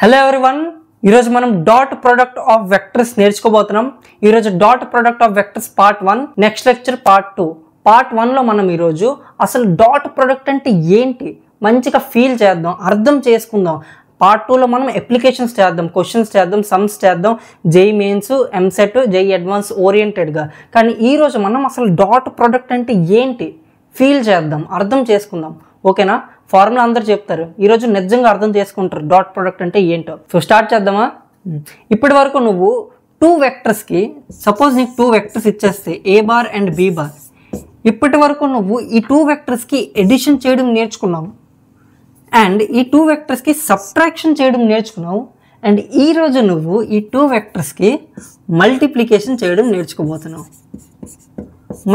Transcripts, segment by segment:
Hello everyone, ఈరోజు మనం dot product of vectors నేర్చుకోబోతున్నాం. ఈరోజు dot product of vectors part 1, next lecture part 2. Part 1లో మనం ఈరోజు అసలు డాట్ ప్రొడక్ట్ అంటే ఏంటి మంచిగా ఫీల్ చేద్దాం, అర్థం చేసుకుందాం. పార్ట్ 2లో మనం అప్లికేషన్స్ చేద్దాం, క్వశ్చన్స్ చేద్దాం, సమ్స్ చేద్దాం, JEE Mains, EAMCET, JEE advance ఓరియంటెడ్గా. కానీ ఈరోజు మనం అసలు డాట్ ప్రొడక్ట్ అంటే ఏంటి ఫీల్ చేద్దాం, అర్థం చేసుకుందాం. ఓకేనా? ఫార్ములా అందరు చెప్తారు, ఈరోజు నిజంగా అర్థం చేసుకుంటారు డాట్ ప్రొడక్ట్ అంటే ఏంటో. సో స్టార్ట్ చేద్దామా? ఇప్పటి వరకు నువ్వు టూ వెక్టర్స్కి, సపోజ్ నీకు టూ వెక్టర్స్ ఇచ్చేస్తే ఏ బార్ అండ్ బి బార్, ఇప్పటి వరకు నువ్వు ఈ టూ వెక్టర్స్కి ఎడిషన్ చేయడం నేర్చుకున్నావు అండ్ ఈ టూ వెక్టర్స్కి సబ్ట్రాక్షన్ చేయడం నేర్చుకున్నావు. అండ్ ఈరోజు నువ్వు ఈ టూ వెక్టర్స్కి మల్టిప్లికేషన్ చేయడం నేర్చుకోబోతున్నావు.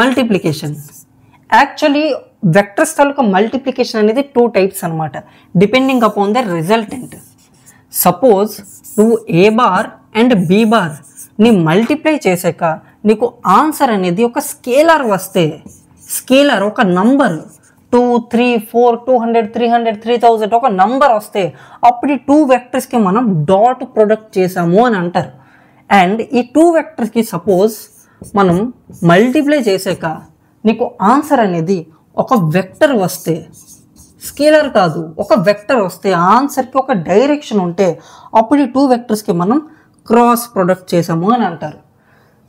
మల్టిప్లికేషన్ యాక్చువల్లీ వెక్టర్స్ తాలూకా మల్టిప్లికేషన్ అనేది టూ టైప్స్ అనమాట, depending upon the resultant. Suppose నువ్వు ఏ బార్ అండ్ బి బార్ ని మల్టిప్లై చేసాక నీకు ఆన్సర్ అనేది ఒక స్కేలార్ వస్తే, స్కేలార్ ఒక నంబర్ 2, 3, 4, 200, 300, 3000 ఒక నంబర్ వస్తే అప్పుడు ఈ టూ వెక్టర్స్కి మనం డాట్ ప్రొడక్ట్ చేసాము అని అంటారు. అండ్ ఈ టూ వెక్టర్స్కి సపోజ్ మనం మల్టిప్లై చేసాక నీకు ఆన్సర్ అనేది ఒక వెక్టర్ వస్తే, స్కేలర్ కాదు, ఒక వెక్టర్ వస్తే ఆన్సర్కి ఒక డైరెక్షన్ ఉంటే అప్పుడు ఈ టూ వెక్టర్స్కి మనం క్రాస్ ప్రొడక్ట్ చేసాము అని అంటారు.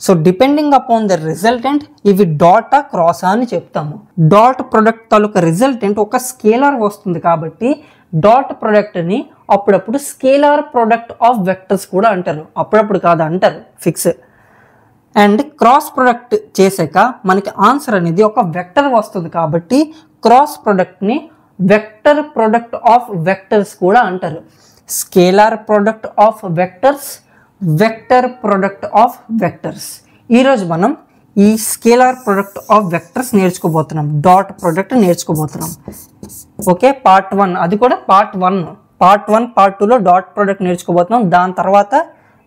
So depending upon the resultant ఇవి డాటా క్రాసా అని చెప్తాము. డాట్ ప్రొడక్ట్ తాలూకా రిజల్టెంట్ ఒక స్కేలార్ వస్తుంది కాబట్టి డాట్ ప్రొడక్ట్ని అప్పుడప్పుడు స్కేలార్ ప్రొడక్ట్ ఆఫ్ వెక్టర్స్ కూడా అంటారు, అప్పుడప్పుడు కాదు అంటారు ఫిక్స్. అండ్ క్రాస్ ప్రొడక్ట్ చేసాక మనకి ఆన్సర్ అనేది ఒక వెక్టర్ వస్తుంది కాబట్టి క్రాస్ ప్రొడక్ట్ని వెక్టర్ ప్రొడక్ట్ ఆఫ్ వెక్టర్స్ కూడా అంటారు. Scalar product of vectors, vector product of vectors. ఈరోజు మనం ఈ స్కేలార్ ప్రొడక్ట్ ఆఫ్ వెక్టర్స్ నేర్చుకోబోతున్నాం, డాట్ ప్రొడక్ట్ నేర్చుకోబోతున్నాం. ఓకే, పార్ట్ 1, అది కూడా పార్ట్ 1. పార్ట్ 1, పార్ట్ 2లో డాట్ ప్రొడక్ట్ నేర్చుకోబోతున్నాం. దాని తర్వాత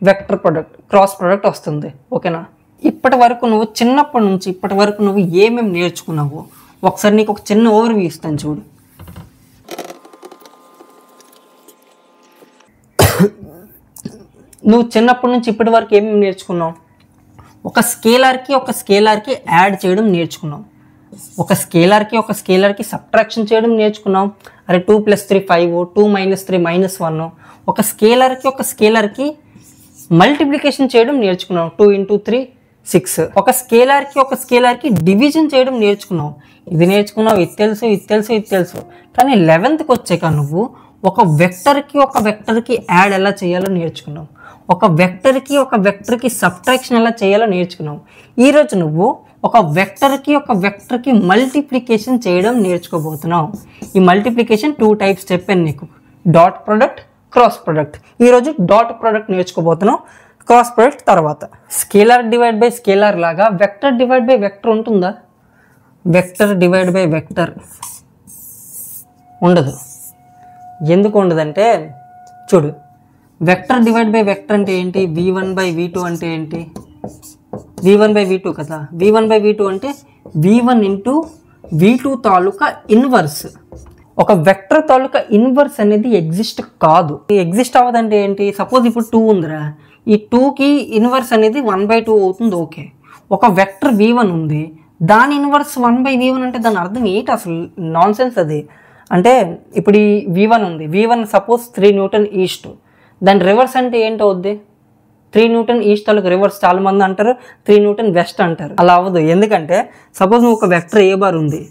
వెక్టర్ ప్రొడక్ట్, క్రాస్ ప్రొడక్ట్ వస్తుంది. ఓకేనా? ఇప్పటి వరకు నువ్వు చిన్నప్పటి నుంచి ఇప్పటి వరకు నువ్వు ఏమేమి నేర్చుకున్నావు ఒకసారి నీకు ఒక చిన్న ఓవర్వ్యూ ఇస్తాను చూడు. నువ్వు చిన్నప్పటి నుంచి ఇప్పటి వరకు ఏమేమి నేర్చుకున్నావు? ఒక స్కేలార్కి యాడ్ చేయడం నేర్చుకున్నావు, ఒక స్కేలార్కి సబ్ట్రాక్షన్ చేయడం నేర్చుకున్నావు. అరే 2 + 3 5, 2 - 3 -1. ఒక స్కేలార్కి మల్టిప్లికేషన్ చేయడం నేర్చుకున్నావు, 2 × 3 6. ఒక స్కేలార్కి డివిజన్ చేయడం నేర్చుకున్నావు. ఇది నేర్చుకున్నావు, ఇది తెలుసు. కానీ 11th వచ్చాక నువ్వు ఒక వెక్టర్కి యాడ్ ఎలా చేయాలో నేర్చుకున్నావు, ఒక వెక్టర్కి సబ్ట్రాక్షన్ ఎలా చేయాలో నేర్చుకున్నావు. ఈరోజు నువ్వు ఒక వెక్టర్కి మల్టిప్లికేషన్ చేయడం నేర్చుకోబోతున్నావు. ఈ మల్టిప్లికేషన్ 2 టైప్స్ చెప్పాను నీకు, డాట్ ప్రొడక్ట్, క్రాస్ ప్రొడక్ట్. ఈరోజు డాట్ ప్రొడక్ట్ నేర్చుకోబోతున్నాం. క్రాస్ ప్రొడక్ట్ తర్వాత స్కేలార్ డివైడ్ బై స్కేలార్ లాగా వెక్టర్ డివైడ్ బై వెక్టర్ ఉంటుందా? వెక్టర్ డివైడ్ బై వెక్టర్ ఉండదు. ఎందుకు ఉండదంటే చూడు, వెక్టర్ డివైడ్ బై వెక్టర్ అంటే ఏంటి? v1/v2 అంటే ఏంటి? v1/v2 కదా. v1/v2 అంటే v1 × v2 తాలూకా ఇన్వర్స్. ఒక వెక్టర్ తాలూకా ఇన్వర్స్ అనేది ఎగ్జిస్ట్ కాదు. ఎగ్జిస్ట్ అవ్వదంటే ఏంటి? సపోజ్ ఇప్పుడు 2 ఉందిరా, ఈ 2కి ఇన్వర్స్ అనేది 1/2 అవుతుంది. ఓకే, ఒక వెక్టర్ v1 ఉంది, దాని ఇన్వర్స్ 1/v1 అంటే దాని అర్థం ఏంటి? అసలు నాన్ సెన్స్ అది. అంటే ఇప్పుడు ఈ v1 ఉంది, v1 సపోజ్ 3 N ఈస్ట్, దాని రివర్స్ అంటే ఏంటి అవుద్ది? 3 N ఈస్ట్ తాలూకా రివర్స్ చాలా మంది అంటారు 3 N వెస్ట్ అంటారు. అలా అవ్వదు. ఎందుకంటే సపోజ్ నువ్వు ఒక వెక్టర్ ఏ బార్ ఉంది,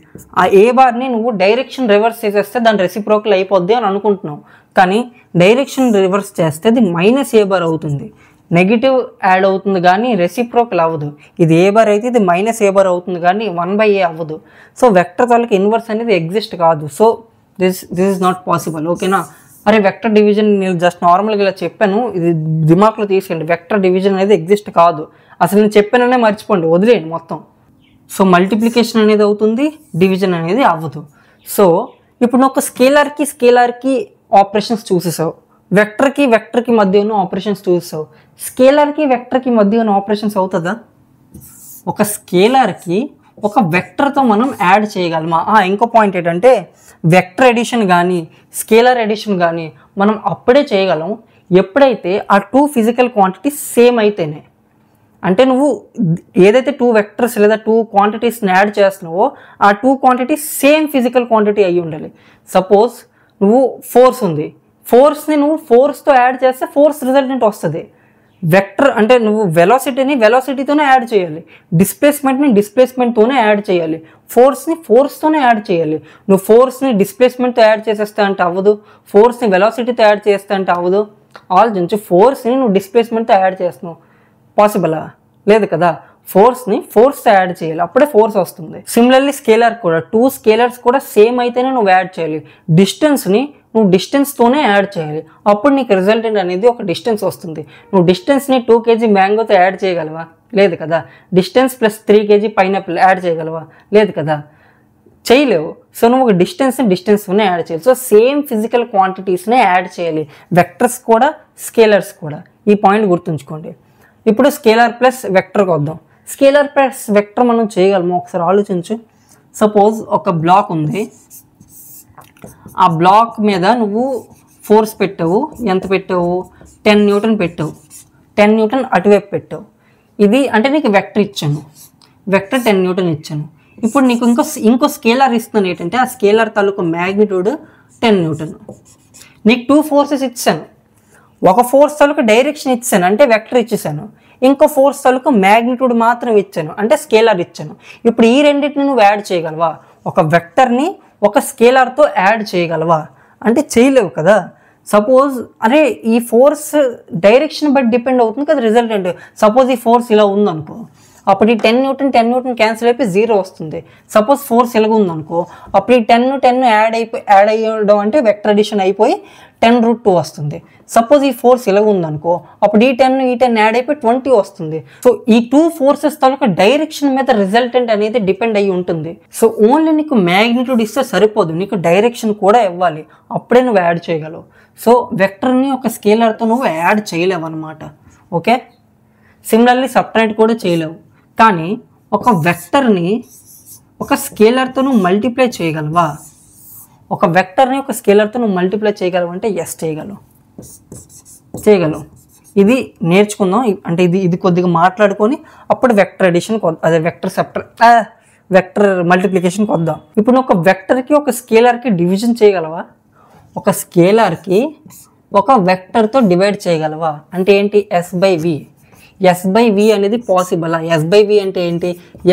ఆ ఏ బార్ని నువ్వు డైరెక్షన్ రివర్స్ చేసేస్తే దాని రెసిప్రోకల్ అయిపోద్ది అని అనుకుంటున్నావు. కానీ డైరెక్షన్ రివర్స్ చేస్తే అది -a బార్ అవుతుంది, నెగిటివ్ యాడ్ అవుతుంది కానీ రెసిప్రోకల్ అవ్వదు. ఇది ఏ బార్ అయితే ఇది -a బార్ అవుతుంది కానీ 1/a అవ్వదు. సో వెక్టర్ తాలూకా ఇన్వర్స్ అనేది ఎగ్జిస్ట్ కాదు. So this is not possible. ఓకేనా? అరే వెక్టర్ డివిజన్ నేను జస్ట్ నార్మల్గా ఇలా చెప్పాను, ఇది దిమాక్లో తీసుకెళ్ళి, వెక్టర్ డివిజన్ అనేది ఎగ్జిస్ట్ కాదు. అసలు నేను చెప్పాననే మర్చిపోండి, వదిలేయండి మొత్తం. సో మల్టిప్లికేషన్ అనేది అవుతుంది, డివిజన్ అనేది అవ్వదు. సో ఇప్పుడు నువ్వు ఒక స్కేలార్కి ఆపరేషన్స్ చూసేసావు, వెక్టర్కి మధ్య ఉన్న ఆపరేషన్స్ చూసేసావు. స్కేలార్కి వెక్టర్కి మధ్య ఉన్న ఆపరేషన్స్ అవుతుందా? ఒక స్కేలార్కి ఒక వెక్టర్తో మనం యాడ్ చేయగలమా? ఇంకో పాయింట్ ఏంటంటే వెక్టర్ ఎడిషన్ కానీ స్కేలర్ ఎడిషన్ కానీ మనం అప్పుడే చేయగలం ఎప్పుడైతే ఆ 2 ఫిజికల్ క్వాంటిటీస్ సేమ్ అయితేనే. అంటే నువ్వు ఏదైతే 2 వెక్టర్స్ లేదా 2 క్వాంటిటీస్ని యాడ్ చేస్తున్నావో ఆ 2 క్వాంటిటీస్ సేమ్ ఫిజికల్ క్వాంటిటీ అయ్యి ఉండాలి. సపోజ్ నువ్వు ఫోర్స్ ఉంది, ఫోర్స్ని నువ్వు ఫోర్స్తో యాడ్ చేస్తే ఫోర్స్ రిజల్టెంట్ వస్తుంది. వెక్టర్ అంటే నువ్వు వెలాసిటీని వెలాసిటీతోనే యాడ్ చేయాలి, డిస్ప్లేస్మెంట్ని డిస్ప్లేస్మెంట్తోనే యాడ్ చేయాలి, ఫోర్స్ని ఫోర్స్తోనే యాడ్ చేయాలి. నువ్వు ఫోర్స్ని డిస్ప్లేస్మెంట్తో యాడ్ చేసేస్తా అంటే అవ్వదు, ఫోర్స్ని వెలాసిటీతో యాడ్ చేస్తా అంటే అవ్వదు. ఆలోచించి ఫోర్స్ని నువ్వు డిస్ప్లేస్మెంట్తో యాడ్ చేస్తున్నావు, పాసిబులా? లేదు కదా. ఫోర్స్ని ఫోర్స్తో యాడ్ చేయాలి, అప్పుడే ఫోర్స్ వస్తుంది. సిమిలర్లీ స్కేలర్ కూడా 2 స్కేలర్స్ కూడా సేమ్ అయితేనే నువ్వు యాడ్ చేయాలి. డిస్టెన్స్ని నువ్వు డిస్టెన్స్తోనే యాడ్ చేయాలి, అప్పుడు నీకు రిజల్టెంట్ అనేది ఒక డిస్టెన్స్ వస్తుంది. నువ్వు డిస్టెన్స్ని 2 kg మ్యాంగోతో యాడ్ చేయగలవా? లేదు కదా. Distance plus 3 kg pineapple add చేయగలవా? లేదు కదా, చేయలేవు. సో నువ్వు ఒక డిస్టెన్స్తోనే యాడ్ చేయాలి. సో సేమ్ ఫిజికల్ క్వాంటిటీస్నే యాడ్ చేయాలి, వెక్టర్స్ కూడా స్కేలర్స్ కూడా. ఈ పాయింట్ గుర్తుంచుకోండి. ఇప్పుడు స్కేలర్ ప్లస్ వెక్టర్కి వద్దాం. స్కేలర్ ప్లస్ వెక్టర్ మనం చేయగలము ఒకసారి ఆలోచించు. సపోజ్ ఒక బ్లాక్ ఉంది, ఆ బ్లాక్ మీద నువ్వు ఫోర్స్ పెట్టావు. ఎంత పెట్టావు? 10 Newton పెట్టావు. 10 Newton అటువైపు పెట్టావు. ఇది అంటే నీకు వెక్టర్ ఇచ్చాను, వెక్టర్ 10 Newton ఇచ్చాను. ఇప్పుడు నీకు ఇంకో స్కేలర్ ఇస్తున్నాను. ఏంటంటే ఆ స్కేలర్ తాలూకు మ్యాగ్నిట్యూడ్ 10 Newton. నీకు 2 ఫోర్సెస్ ఇచ్చాను. ఒక ఫోర్స్ తాలూకు డైరెక్షన్ ఇచ్చాను అంటే వెక్టర్ ఇచ్చేసాను, ఇంకో ఫోర్స్ తాలూకు మ్యాగ్నిట్యూడ్ మాత్రం ఇచ్చాను అంటే స్కేలర్ ఇచ్చాను. ఇప్పుడు ఈ రెండింటిని నువ్వు యాడ్ చేయగలవా? ఒక వెక్టర్ని ఒక స్కేలర్తో యాడ్ చేయగలవా అంటే చేయలేవు కదా. సపోజ్ అరే ఈ ఫోర్స్ డైరెక్షన్ బట్టి డిపెండ్ అవుతుంది కదా రిజల్టెంట్. సపోజ్ ఈ ఫోర్స్ ఇలా ఉందనుకో, అప్పుడు ఈ 10 Newton క్యాన్సిల్ అయిపోయి 0 వస్తుంది. సపోజ్ ఫోర్స్ ఇలాగ ఉందనుకో, అప్పుడు ఈ 10 యాడ్ అయ్యడం అంటే వెక్టర్ అడిషన్ అయిపోయి 10√2 వస్తుంది. సపోజ్ ఈ ఫోర్స్ ఇలాగ ఉందనుకో, అప్పుడు ఈ 10 యాడ్ అయిపోయి 20 వస్తుంది. సో ఈ 2 ఫోర్సెస్ తాలూకా డైరెక్షన్ మీద రిజల్టెంట్ అనేది డిపెండ్ అయ్యి ఉంటుంది. సో ఓన్లీ నీకు మ్యాగ్నిట్యూడ్ ఇస్తే సరిపోదు, నీకు డైరెక్షన్ కూడా ఇవ్వాలి, అప్పుడే నువ్వు యాడ్ చేయగలవు. సో వెక్టర్ని ఒక స్కేలర్తో నువ్వు యాడ్ చేయలేవు అనమాట. ఓకే, సిమిలర్లీ సబ్ట్రాక్ట్ కూడా చేయలేవు. కానీ ఒక వెక్టర్ని ఒక స్కేలర్తో నువ్వు మల్టిప్లై చేయగలవా? ఒక వెక్టర్ని ఒక స్కేలర్తో నువ్వు మల్టిప్లై చేయగలవు అంటే ఎస్ చేయగలవు. ఇది నేర్చుకుందాం. అంటే ఇది కొద్దిగా మాట్లాడుకొని అప్పుడు వెక్టర్ ఎడిషన్ అదే వెక్టర్ మల్టిప్లికేషన్కి వద్దాం. ఇప్పుడు నువ్వు ఒక వెక్టర్కి ఒక స్కేలర్కి డివిజన్ చేయగలవా? ఒక స్కేలర్కి ఒక వెక్టర్తో డివైడ్ చేయగలవా? అంటే ఏంటి? S/V. S/V అనేది పాసిబులా? S/V అంటే ఏంటి?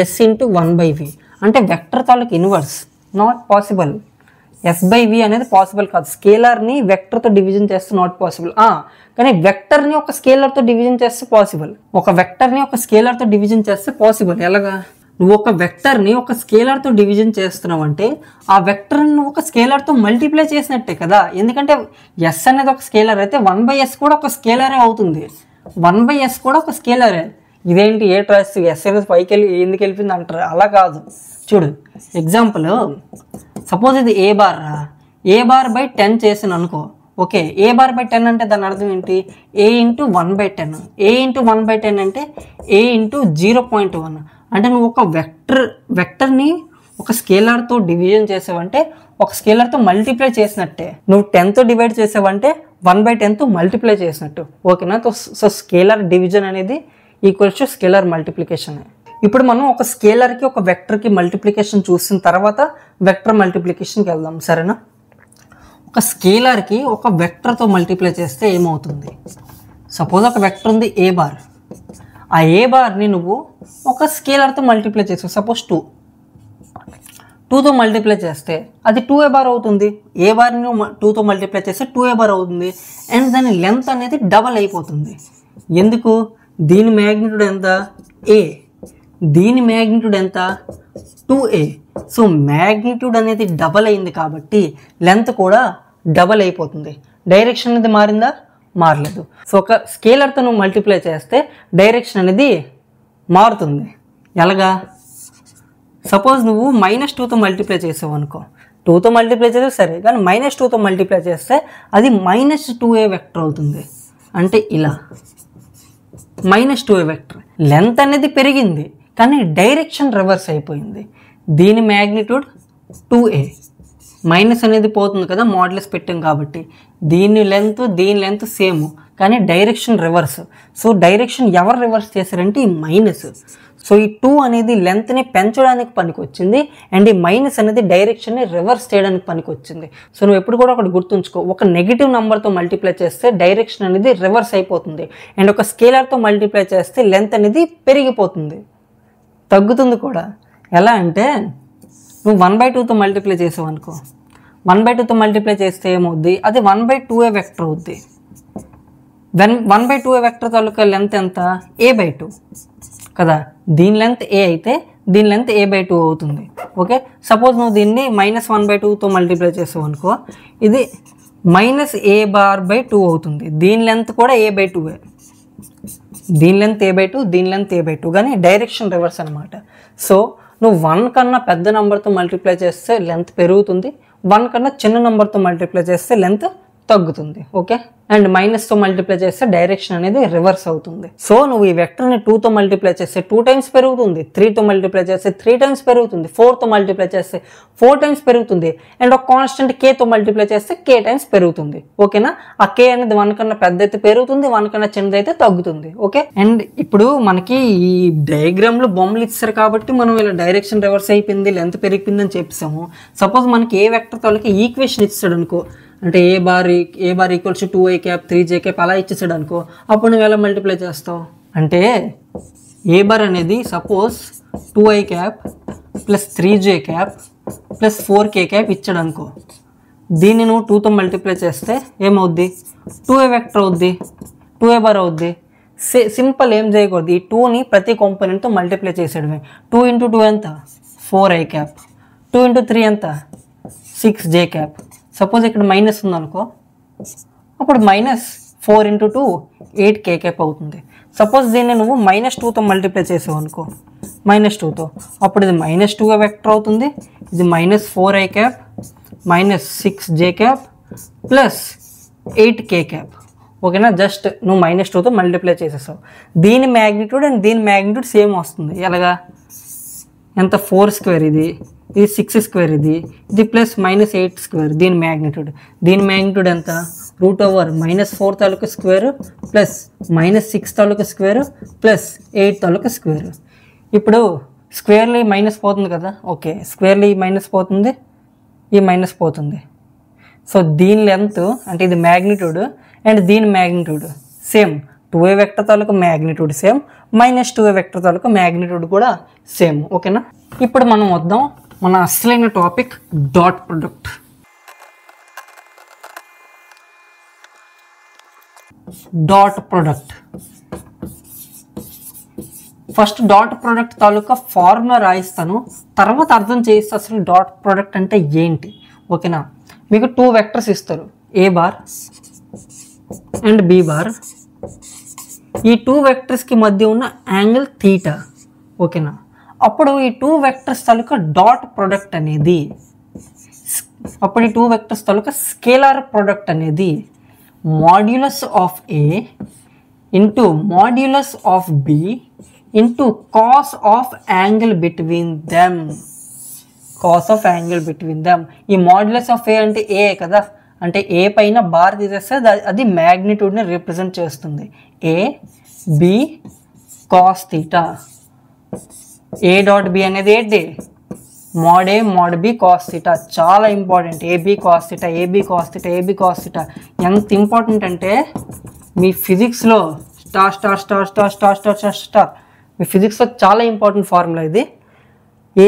S × 1/V అంటే వెక్టర్ తాలూకు ఇన్వర్స్. Not possible. S/V అనేది పాసిబుల్ కాదు. స్కేలర్ని వెక్టర్తో డివిజన్ చేస్తే నాట్ పాసిబుల్. కానీ వెక్టర్ని ఒక స్కేలర్తో డివిజన్ చేస్తే పాసిబుల్. ఒక వెక్టర్ని ఒక స్కేలర్తో డివిజన్ చేస్తే పాసిబుల్. ఎలాగా? నువ్వు ఒక వెక్టర్ని ఒక స్కేలర్తో డివిజన్ చేస్తున్నావు అంటే ఆ వెక్టర్ని నువ్వు ఒక స్కేలర్తో మల్టిప్లై చేసినట్టే కదా. ఎందుకంటే S అనేది ఒక స్కేలర్ అయితే 1/S కూడా ఒక స్కేలరే అవుతుంది. 1/S కూడా ఒక స్కేలరే. ఇదేంటి ఏ ట్రాస్ S అనేది పైకి వెళ్ళి ఎందుకు వెళ్ళిపోయింది అంటారు. అలా కాదు. చూడు ఎగ్జాంపుల్, సపోజ్ ఇది A బార్ రా, A బార్ బై 10 చేసాను అనుకో. ఓకే, A బార్ బై 10 అంటే దాని అర్థం ఏంటి? A × 1/10. A × 1/10 అంటే A × 0.1. అంటే నువ్వు ఒక వెక్టర్ని ఒక స్కేలర్తో డివిజన్ చేసావంటే ఒక స్కేలర్తో మల్టిప్లై చేసినట్టే. నువ్వు 10తో డివైడ్ చేసావంటే 1/10తో మల్టిప్లై చేసినట్టు. ఓకేనా? సో స్కేలర్ డివిజన్ అనేది ఈక్వల్స్ టు స్కేలర్ మల్టిప్లికేషన్. ఇప్పుడు మనం ఒక స్కేలర్కి ఒక వెక్టర్కి మల్టిప్లికేషన్ చూసిన తర్వాత వెక్టర్ మల్టిప్లికేషన్కి వెళ్దాం, సరేనా? ఒక స్కేలర్కి ఒక వెక్టర్తో మల్టిప్లై చేస్తే ఏమవుతుంది? సపోజ్ ఒక వెక్టర్ ఉంది A బార్. ఆ A బార్ని నువ్వు ఒక స్కేలర్తో మల్టిప్లై చేసావు. సపోజ్ 2తో మల్టిప్లై చేస్తే అది 2A బార్ అవుతుంది. A బార్ని 2తో మల్టిప్లై చేస్తే 2A బార్ అవుతుంది. అండ్ దాని లెంత్ అనేది డబల్ అయిపోతుంది. ఎందుకు? దీని మ్యాగ్నిట్యూడ్ ఎంత? A. దీని మ్యాగ్నిట్యూడ్ ఎంత? 2A. సో మ్యాగ్నిట్యూడ్ అనేది డబల్ అయింది కాబట్టి లెంత్ కూడా డబల్ అయిపోతుంది. డైరెక్షన్ అనేది మారిందా? మారలేదు. సో ఒక స్కేలర్తో నువ్వు మల్టిప్లై చేస్తే డైరెక్షన్ అనేది మారుతుంది. ఎలాగా? సపోజ్ నువ్వు -2తో మల్టిప్లై చేసావు అనుకో. 2తో మల్టిప్లై చేస్తే సరే, కానీ -2తో మల్టిప్లై చేస్తే అది -2A వెక్టర్ అవుతుంది. అంటే ఇలా -2A వెక్టర్. లెంత్ అనేది పెరిగింది కానీ డైరెక్షన్ రివర్స్ అయిపోయింది. దీని మ్యాగ్నిట్యూడ్ 2a, మైనస్ అనేది పోతుంది కదా మాడ్యులస్ పెట్టాం కాబట్టి. దీని లెంత్ సేమ్ కానీ డైరెక్షన్ రివర్స్. సో డైరెక్షన్ ఎవరు రివర్స్ చేశారంటే ఈ మైనస్. సో ఈ 2 అనేది లెంత్ని పెంచడానికి పనికి వచ్చింది అండ్ ఈ మైనస్ అనేది డైరెక్షన్ని రివర్స్ చేయడానికి పనికి వచ్చింది. సో నువ్వు ఎప్పుడు కూడా ఒకటి గుర్తుంచుకో, ఒక నెగిటివ్ నెంబర్తో మల్టిప్లై చేస్తే డైరెక్షన్ అనేది రివర్స్ అయిపోతుంది అండ్ ఒక స్కేలర్తో మల్టిప్లై చేస్తే లెంత్ అనేది పెరిగిపోతుంది, తగ్గుతుంది కూడా. ఎలా అంటే నువ్వు 1/2తో మల్టిప్లై చేసావు అనుకో, 1/2తో మల్టిప్లై చేస్తే ఏమవుద్ది, అది 1/2a వెక్టర్ అవుద్ది. 1/2a వెక్టర్ తాలూకా లెంత్ ఎంత, a/2 కదా. దీని లెంత్ a అయితే దీని లెంత్ a/2 అవుతుంది. ఓకే, సపోజ్ నువ్వు దీన్ని -1/2తో మల్టిప్లై చేసావు అనుకో, ఇది -a⁻/2 అవుతుంది. దీని లెంత్ కూడా a/2, దీని లెంత్ a/2, దీని లెంత్ a/2, కానీ డైరెక్షన్ రివర్స్ అనమాట. సో నువ్వు 1 కన్నా పెద్ద నెంబర్తో మల్టిప్లై చేస్తే లెంత్ పెరుగుతుంది, 1 కన్నా చిన్న నెంబర్తో మల్టిప్లై చేస్తే లెంత్ తగ్గుతుంది. ఓకే, అండ్ మైనస్తో మల్టిప్లై చేస్తే డైరెక్షన్ అనేది రివర్స్ అవుతుంది. సో నువ్వు ఈ వెక్టర్ని 2తో మల్టిప్లై చేస్తే 2 టైమ్స్ పెరుగుతుంది, 3తో మల్టిప్లై చేస్తే 3 టైమ్స్ పెరుగుతుంది, 4తో మల్టిప్లై చేస్తే 4 టైమ్స్ పెరుగుతుంది అండ్ ఒక కాన్స్టెంట్ kతో మల్టిప్లై చేస్తే k టైమ్స్ పెరుగుతుంది. ఓకేనా, ఆ k అనేది 1 కన్నా పెద్ద అయితే పెరుగుతుంది, 1 కన్నా చిన్నది అయితే తగ్గుతుంది. ఓకే, అండ్ ఇప్పుడు మనకి ఈ డయాగ్రామ్లో బొమ్మలు ఇచ్చారు కాబట్టి మనం ఇలా డైరెక్షన్ రివర్స్ అయిపోయింది, లెంత్ పెరిగిపోయింది అని చెప్పేసాము. సపోజ్ మనకి ఏ వెక్టర్ తాలూకా ఈక్వేషన్ ఇచ్చాడు అనుకో, అంటే a bar equals 2i cap 3j cap అలా ఇచ్చేసాడు అనుకో, అప్పుడు నువ్వు ఎలా మల్టిప్లై చేస్తావు అంటే a బార్ అనేది suppose 2i cap plus 3j cap plus 4k cap ఇచ్చాడు అనుకో, దీన్ని నువ్వు 2తో మల్టిప్లై చేస్తే ఏమవుద్ది, 2a వెక్టర్ అవుద్ది, 2a బార్ అవుద్ది. సింపుల్, ఏం చేయకూడదు, ఈ 2ని ప్రతి కాంపోనెంట్తో మల్టిప్లై చేసేయడమే. 2 × 2 ఎంత, 4i క్యాప్, 2 × 3 ఎంత, 6j క్యాప్. సపోజ్ ఇక్కడ మైనస్ ఉందనుకో, అప్పుడు -4 × 2 8k క్యాప్ అవుతుంది. సపోజ్ దీన్ని నువ్వు -2తో మల్టిప్లై చేసావు అనుకో, -2తో, అప్పుడు ఇది -2a వెక్టర్ అవుతుంది, ఇది -4i cap -6j cap plus 8k cap. ఓకేనా, జస్ట్ నువ్వు -2తో మల్టిప్లై చేసేసావు. దీని మ్యాగ్నిట్యూడ్ అండ్ దీని మ్యాగ్నిట్యూడ్ సేమ్ వస్తుంది. ఎలాగా, ఎంత 4² ఇది 6², ఇది ప్లస్ -8², దీని మ్యాగ్నిట్యూడ్ ఎంత, √(-4) తాలూకా స్క్వేర్ ప్లస్ -6 తాలూకా స్క్వేర్ ప్లస్ 8 తాలూకా స్క్వేర్. ఇప్పుడు స్క్వేర్లో ఈ మైనస్ పోతుంది కదా, ఓకే, స్క్వేర్లో ఈ మైనస్ పోతుంది, ఈ మైనస్ పోతుంది. సో దీని లెంత్ అంటే ఇది మ్యాగ్నిట్యూడ్ అండ్ దీని మ్యాగ్నిట్యూడ్ సేమ్, 2a వెక్టర్ తాలూకా మ్యాగ్నిట్యూడ్ సేమ్, -2a వెక్టర్ తాలూకా మ్యాగ్నిట్యూడ్ కూడా సేమ్. ఓకేనా, ఇప్పుడు మనం వద్దాం మన అసలైన topic, dot product. First dot product తాలూకా ఫార్ములా రాయిస్తాను, తర్వాత అర్థం చేయిస్తే అసలు డాట్ ప్రొడక్ట్ అంటే ఏంటి. ఓకేనా, మీకు 2 వెక్టర్స్ ఇస్తారు, a bar and b bar. ఈ 2 వెక్టర్స్కి మధ్య ఉన్న యాంగిల్ θ. ఓకేనా, అప్పుడు ఈ 2 వెక్టర్స్ తాలూకా డాట్ ప్రొడక్ట్ అనేది, అప్పుడు ఈ 2 వెక్టర్స్ తాలూకా స్కేలార్ ప్రొడక్ట్ అనేది modulus of a into modulus of b into cos of angle between them. ఈ మాడ్యులస్ ఆఫ్ a అంటే a కదా, అంటే a పైన బార్ తీసేస్తే అది మ్యాగ్నిట్యూడ్ని రిప్రజెంట్ చేస్తుంది. a b cos θ. a dot b అనేది ఏంటి, mod a mod b cos θ. చాలా important, ab cos θ, ab cos θ, ab cos θ. ఎంత ఇంపార్టెంట్ అంటే మీ ఫిజిక్స్లో స్టార్ మీ ఫిజిక్స్లో చాలా ఇంపార్టెంట్ ఫార్ములా ఇది,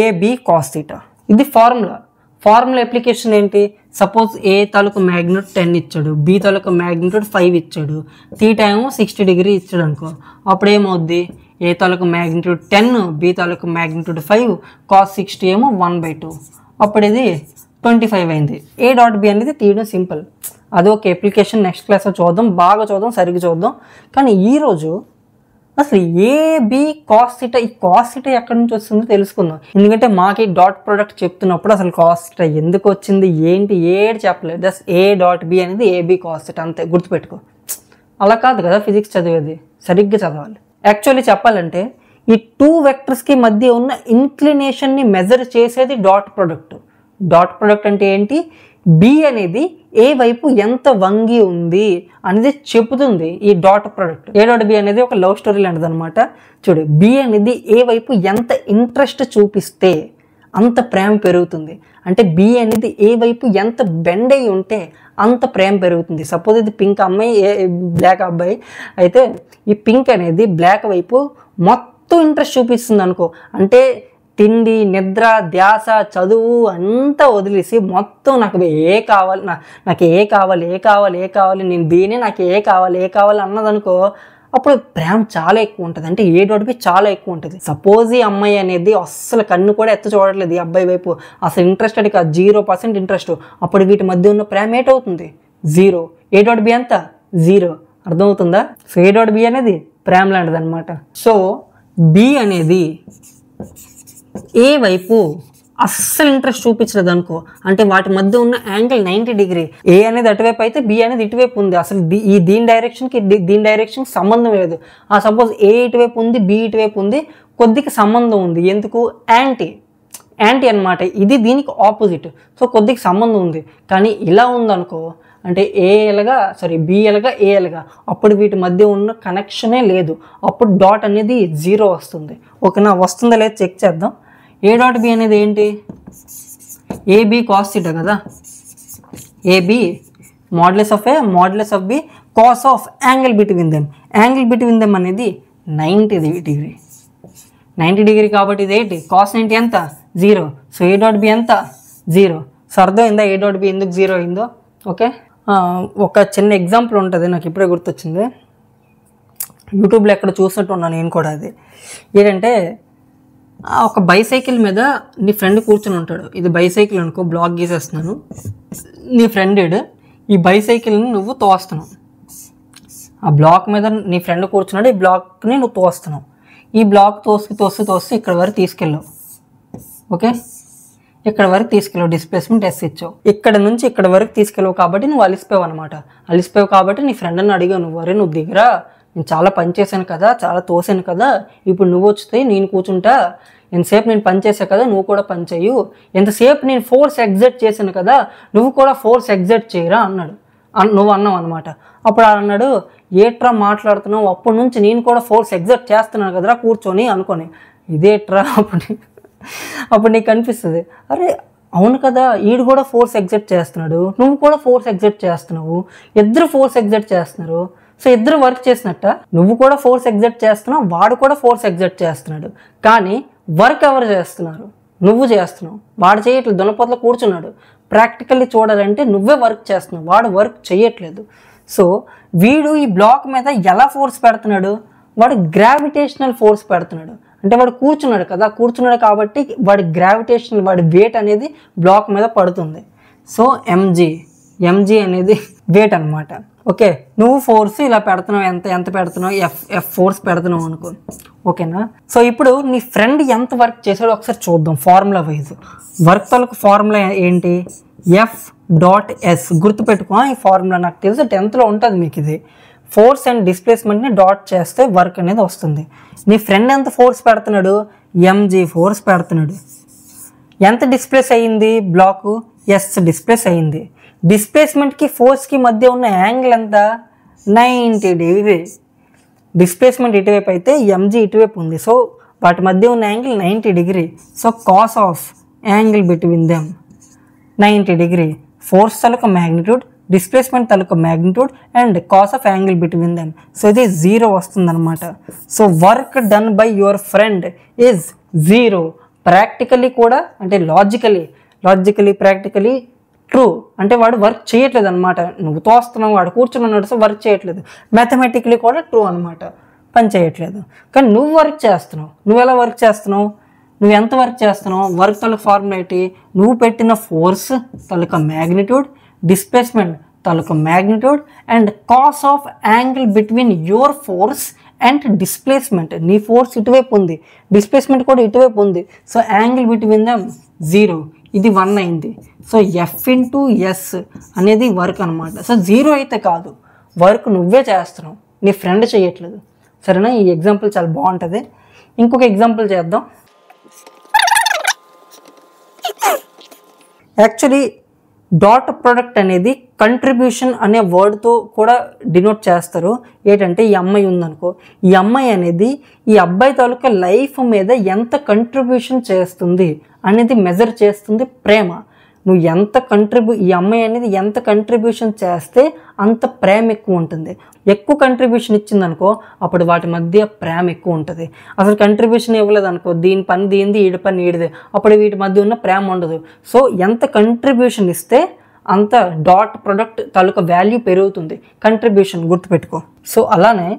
ab cos θ. ఇది ఫార్ములా అప్లికేషన్ ఏంటి, సపోజ్ a తాలూకు మ్యాగ్నిట్యూడ్ 10 ఇచ్చాడు, b తాలూకు మ్యాగ్నిట్యూడ్ 5 ఇచ్చాడు, θ ఏమో 60 డిగ్రీ ఇచ్చాడు అనుకో, అప్పుడు ఏమవుద్ది, a తాలూకు మ్యాగ్నిట్యూడ్ 10, b తాలూకు మ్యాగ్నిట్యూడ్ 5, cos 60 ఏమో 1/2, అప్పుడు ఇది 25 అయింది. a డాట్ b అనేది తీయడం సింపుల్, అది ఒక అప్లికేషన్, నెక్స్ట్ క్లాస్లో చూద్దాం, బాగా చూద్దాం, సరిగ్గా చూద్దాం. కానీ ఈరోజు అసలు ab cos θ, ఈ cos θ ఎక్కడి నుంచి వస్తుందో తెలుసుకుందాం. ఎందుకంటే మాకు ఈ డాట్ ప్రొడక్ట్ చెప్తున్నప్పుడు అసలు cos θ ఎందుకు వచ్చింది ఏంటి ఏడు చెప్పలేదు, జస్ట్ a డాట్ b అనేది ab cos θ అంతే, గుర్తుపెట్టుకో. అలా కాదు కదా ఫిజిక్స్ చదివేది, సరిగ్గా చదవాలి. యాక్చువల్లీ చెప్పాలంటే ఈ 2 వెక్టర్స్కి మధ్య ఉన్న ఇంక్లినేషన్ని మెజర్ చేసేది డాట్ ప్రొడక్ట్. డాట్ ప్రొడక్ట్ అంటే ఏంటి? బి అనేది ఏ వైపు ఎంత వంగి ఉంది అనేది చెబుతుంది ఈ డాట్ ప్రొడక్ట్. ఏ డాట్ బి అనేది ఒక లవ్ స్టోరీ లాంటిది అనమాట. చూడు, బి అనేది ఏ వైపు ఎంత ఇంట్రెస్ట్ చూపిస్తే అంత ప్రేమ పెరుగుతుంది. అంటే బి అనేది ఏ వైపు ఎంత బెండ్ అయి ఉంటే అంత ప్రేమ పెరుగుతుంది. సపోజ్ ఇది పింక్ అమ్మాయి, బ్లాక్ అబ్బాయి అయితే ఈ పింక్ అనేది బ్లాక్ వైపు మొత్తం ఇంట్రెస్ట్ చూపిస్తుంది అనుకో. అంటే తిండి, నిద్ర, ధ్యాస, చదువు అంతా వదిలేసి మొత్తం నాకు ఏ కావాలి, నాకు ఏ కావాలి, ఏ కావాలి, ఏ కావాలి, నేను బీనే నాకు ఏ కావాలి, ఏ కావాలి అన్నదనుకో, అప్పుడు ప్రేమ చాలా ఎక్కువ ఉంటుంది. అంటే ఏ డాట్ బి చాలా ఎక్కువ ఉంటుంది. సపోజ్ ఈ అమ్మాయి అనేది అస్సలు కన్ను కూడా ఎత్త చూడట్లేదు ఈ అబ్బాయి వైపు, అసలు ఇంట్రెస్టెడ్ కాదు, 0% ఇంట్రెస్ట్. అప్పుడు వీటి మధ్య ఉన్న ప్రేమ ఏటవుతుంది? 0. ఏ డాట్ బి అంతా 0. అర్థమవుతుందా? సో ఏ డాట్ బి అనేది ప్రేమ లాంటిది అనమాట. సో బి అనేది ఏ వైపు అస్సలు ఇంట్రెస్ట్ చూపించలేదు అనుకో, అంటే వాటి మధ్య ఉన్న యాంగిల్ 90 డిగ్రీ. ఏ అనేది అటువైపు అయితే బి అనేది ఇటువైపు ఉంది. అసలు దీని డైరెక్షన్కి సంబంధం లేదు. సపోజ్ ఏ ఇటువైపు ఉంది, బి ఇటువైపు ఉంది, కొద్దిగా సంబంధం ఉంది. ఎందుకు? యాంటీ అనమాట. ఇది దీనికి ఆపోజిట్. సో కొద్దిగా సంబంధం ఉంది. కానీ ఇలా ఉందనుకో, అంటే బి ఎలాగా ఏ ఎలాగా, అప్పుడు వీటి మధ్య ఉన్న కనెక్షనే లేదు. అప్పుడు డాట్ అనేది 0 వస్తుంది. ఓకేనా? వస్తుందా లేదా చెక్ చేద్దాం. ఏ డాట్ బి అనేది ఏంటి? ఏబి కాస్ థీటా కదా. AB modulus of B cos of angle between them. Angle between them అనేది 90 డిగ్రీ. 90 డిగ్రీ కాబట్టి ఇది ఏంటి? కాస్ 90 ఎంత? 0. సో ఏ డాట్ బి ఎంత? 0. సో అర్థమైందా ఏ డాట్ బి ఎందుకు 0 అయిందో? ఓకే, ఒక చిన్న ఎగ్జాంపుల్ ఉంటుంది, నాకు ఇప్పుడే గుర్తొచ్చింది. యూట్యూబ్లో ఎక్కడ చూసినట్టు ఉన్నాను నేను కూడా. అది ఏంటంటే, ఒక బైసైకిల్ మీద నీ ఫ్రెండ్ కూర్చొని ఉంటాడు. ఇది బైసైకిల్ అనుకో, బ్లాక్ గీసేస్తున్నాను. నీ ఫ్రెండ్ ఈ బైసైకిల్ని నువ్వు తోస్తున్నావు. ఆ బ్లాక్ మీద నీ ఫ్రెండ్ కూర్చున్నాడు, ఈ బ్లాక్ని నువ్వు తోస్తున్నావు. ఈ బ్లాక్ తోస్తూ ఇక్కడ వరకు తీసుకెళ్ళావు. ఓకే, ఇక్కడ వరకు తీసుకెళ్ళావు, డిస్ప్లేస్మెంట్ ఎస్ ఇచ్చావు. ఇక్కడ నుంచి ఇక్కడ వరకు తీసుకెళ్ళావు కాబట్టి నువ్వు అలిసిపోయావు అనమాట. అలిసిపోయావు కాబట్టి నీ ఫ్రెండ్ని అడిగావు, నువ్వు దిగరా, నేను చాలా పని చేశాను కదా, చాలా తోసాను కదా, ఇప్పుడు నువ్వు వస్తే నేను కూర్చుంటా, ఎంతసేపు నేను పని చేశాను కదా, నువ్వు కూడా పని చేయు, ఎంతసేపు నేను ఫోర్స్ ఎగ్జర్ట్ చేశాను కదా, నువ్వు కూడా ఫోర్స్ ఎగ్జర్ట్ చేయరా అన్నాడు. నువ్వు అన్నావు అనమాట. అప్పుడు అన్నాడు, ఏట్రా మాట్లాడుతున్నావు, అప్పటి నుంచి నేను కూడా ఫోర్స్ ఎగ్జర్ట్ చేస్తున్నాను కదరా కూర్చొని అనుకొని. ఇదేట్రా? అప్పుడు నీకు అనిపిస్తుంది, అరే అవును కదా, ఈడు కూడా ఫోర్స్ ఎగ్జర్ట్ చేస్తున్నాడు, నువ్వు కూడా ఫోర్స్ ఎగ్జర్ట్ చేస్తున్నావు, ఇద్దరు ఫోర్స్ ఎగ్జర్ట్ చేస్తున్నారు. సో ఇద్దరు వర్క్ చేసినట్ట. నువ్వు కూడా ఫోర్స్ ఎగ్జర్ట్ చేస్తున్నావు, వాడు కూడా ఫోర్స్ ఎగ్జర్ట్ చేస్తున్నాడు. కానీ వర్క్ ఎవరు చేస్తున్నారు? నువ్వు చేస్తున్నావు, వాడు చేయట్లేదు, దున్నపోతలో కూర్చున్నాడు. ప్రాక్టికల్లీ చూడాలంటే నువ్వే వర్క్ చేస్తున్నావు, వాడు వర్క్ చేయట్లేదు. సో వీడు ఈ బ్లాక్ మీద ఎలా ఫోర్స్ పెడుతున్నాడు? వాడు గ్రావిటేషనల్ ఫోర్స్ పెడుతున్నాడు. అంటే వాడు కూర్చున్నాడు కాబట్టి వాడి వెయిట్ అనేది బ్లాక్ మీద పడుతుంది. సో ఎంజీ అనేది వెయిట్ అనమాట. ఓకే, నువ్వు ఫోర్స్ ఇలా పెడుతున్నావు, ఎంత పెడుతున్నావు, ఎఫ్ ఫోర్స్ పెడుతున్నావు అనుకో. ఓకేనా? సో ఇప్పుడు నీ ఫ్రెండ్ ఎంత వర్క్ చేశాడో ఒకసారి చూద్దాం ఫార్ములా వైజ్. వర్క్ తాలూకు ఫార్ములా ఏంటి? F.S. గుర్తుపెట్టుకో, ఈ ఫార్ములా నాకు తెలుసు 10th లో ఉంటుంది మీకు. ఇది ఫోర్స్ అండ్ డిస్ప్లేస్మెంట్ని డాట్ చేస్తే వర్క్ అనేది వస్తుంది. నీ ఫ్రెండ్ ఎంత ఫోర్స్ పెడుతున్నాడు? mg ఫోర్స్ పెడుతున్నాడు. ఎంత డిస్ప్లేస్ అయ్యింది బ్లాకు? ఎస్ డిస్ప్లేస్ అయ్యింది. డిస్ప్లేస్మెంట్కి ఫోర్స్కి మధ్య ఉన్న యాంగిల్ ఎంత? 90 డిగ్రీ. డిస్ప్లేస్మెంట్ ఇటువైపు అయితే mg ఇటువైపు ఉంది. సో వాటి మధ్య ఉన్న angle 90 degree. So cos of angle between them 90 degree. Force taluka magnitude, displacement taluka magnitude and cos of angle between them. So ఇది 0 వస్తుంది అనమాట. So work done by your friend is 0. Practically కూడా, అంటే logically practically true. అంటే వాడు work చేయట్లేదు అనమాట. నువ్వు తోస్తున్నావు, వాడు కూర్చున్నాడు, సో వర్క్ చేయట్లేదు. మ్యాథమెటికలీ కూడా ట్రూ అనమాట, పని చేయట్లేదు. కానీ నువ్వు వర్క్ చేస్తున్నావు. నువ్వు ఎలా వర్క్ చేస్తున్నావు? నువ్వు ఎంత వర్క్ చేస్తున్నావు? వర్క్ తాలూకు ఫార్ములా ఏంటి? నువ్వు పెట్టిన force taluka magnitude, displacement taluka magnitude and cos of angle between your force and displacement. నీ ఫోర్స్ ఇటువైపు ఉంది, డిస్ప్లేస్మెంట్ కూడా ఇటువైపు ఉంది. So angle between them 0. ఇది 1 అయింది. సో F/S అనేది వర్క్ అనమాట. సో 0 అయితే కాదు, వర్క్ నువ్వే చేస్తున్నావు, నీ ఫ్రెండ్ చేయట్లేదు. సరేనా? ఈ ఎగ్జాంపుల్ చాలా బాగుంటుంది. ఇంకొక ఎగ్జాంపుల్ చేద్దాం. యాక్చువల్లీ డాట్ ప్రొడక్ట్ అనేది కంట్రిబ్యూషన్ అనే వర్డ్తో కూడా డినోట్ చేస్తారు. ఏంటంటే ఈ అమ్మాయి ఉందనుకో, ఈ అమ్మాయి అనేది ఈ అబ్బాయి తాలూకా లైఫ్ మీద ఎంత కంట్రిబ్యూషన్ చేస్తుంది అనేది మెజర్ చేస్తుంది ప్రేమ. నువ్వు ఈ అమ్మాయి అనేది ఎంత కంట్రిబ్యూషన్ చేస్తే అంత ప్రేమ ఎక్కువ ఉంటుంది. ఎక్కువ కంట్రిబ్యూషన్ ఇచ్చిందనుకో అప్పుడు వాటి మధ్య ప్రేమ ఎక్కువ ఉంటుంది. అసలు కంట్రిబ్యూషన్ ఇవ్వలేదు అనుకో, దీని పని దీనిది, ఈడి పని ఈడిదే, అప్పుడు వీటి మధ్య ఉన్న ప్రేమ ఉండదు. సో ఎంత కంట్రిబ్యూషన్ ఇస్తే అంత డాట్ ప్రొడక్ట్ తాలూకా వాల్యూ పెరుగుతుంది. కంట్రిబ్యూషన్ గుర్తుపెట్టుకో. సో అలానే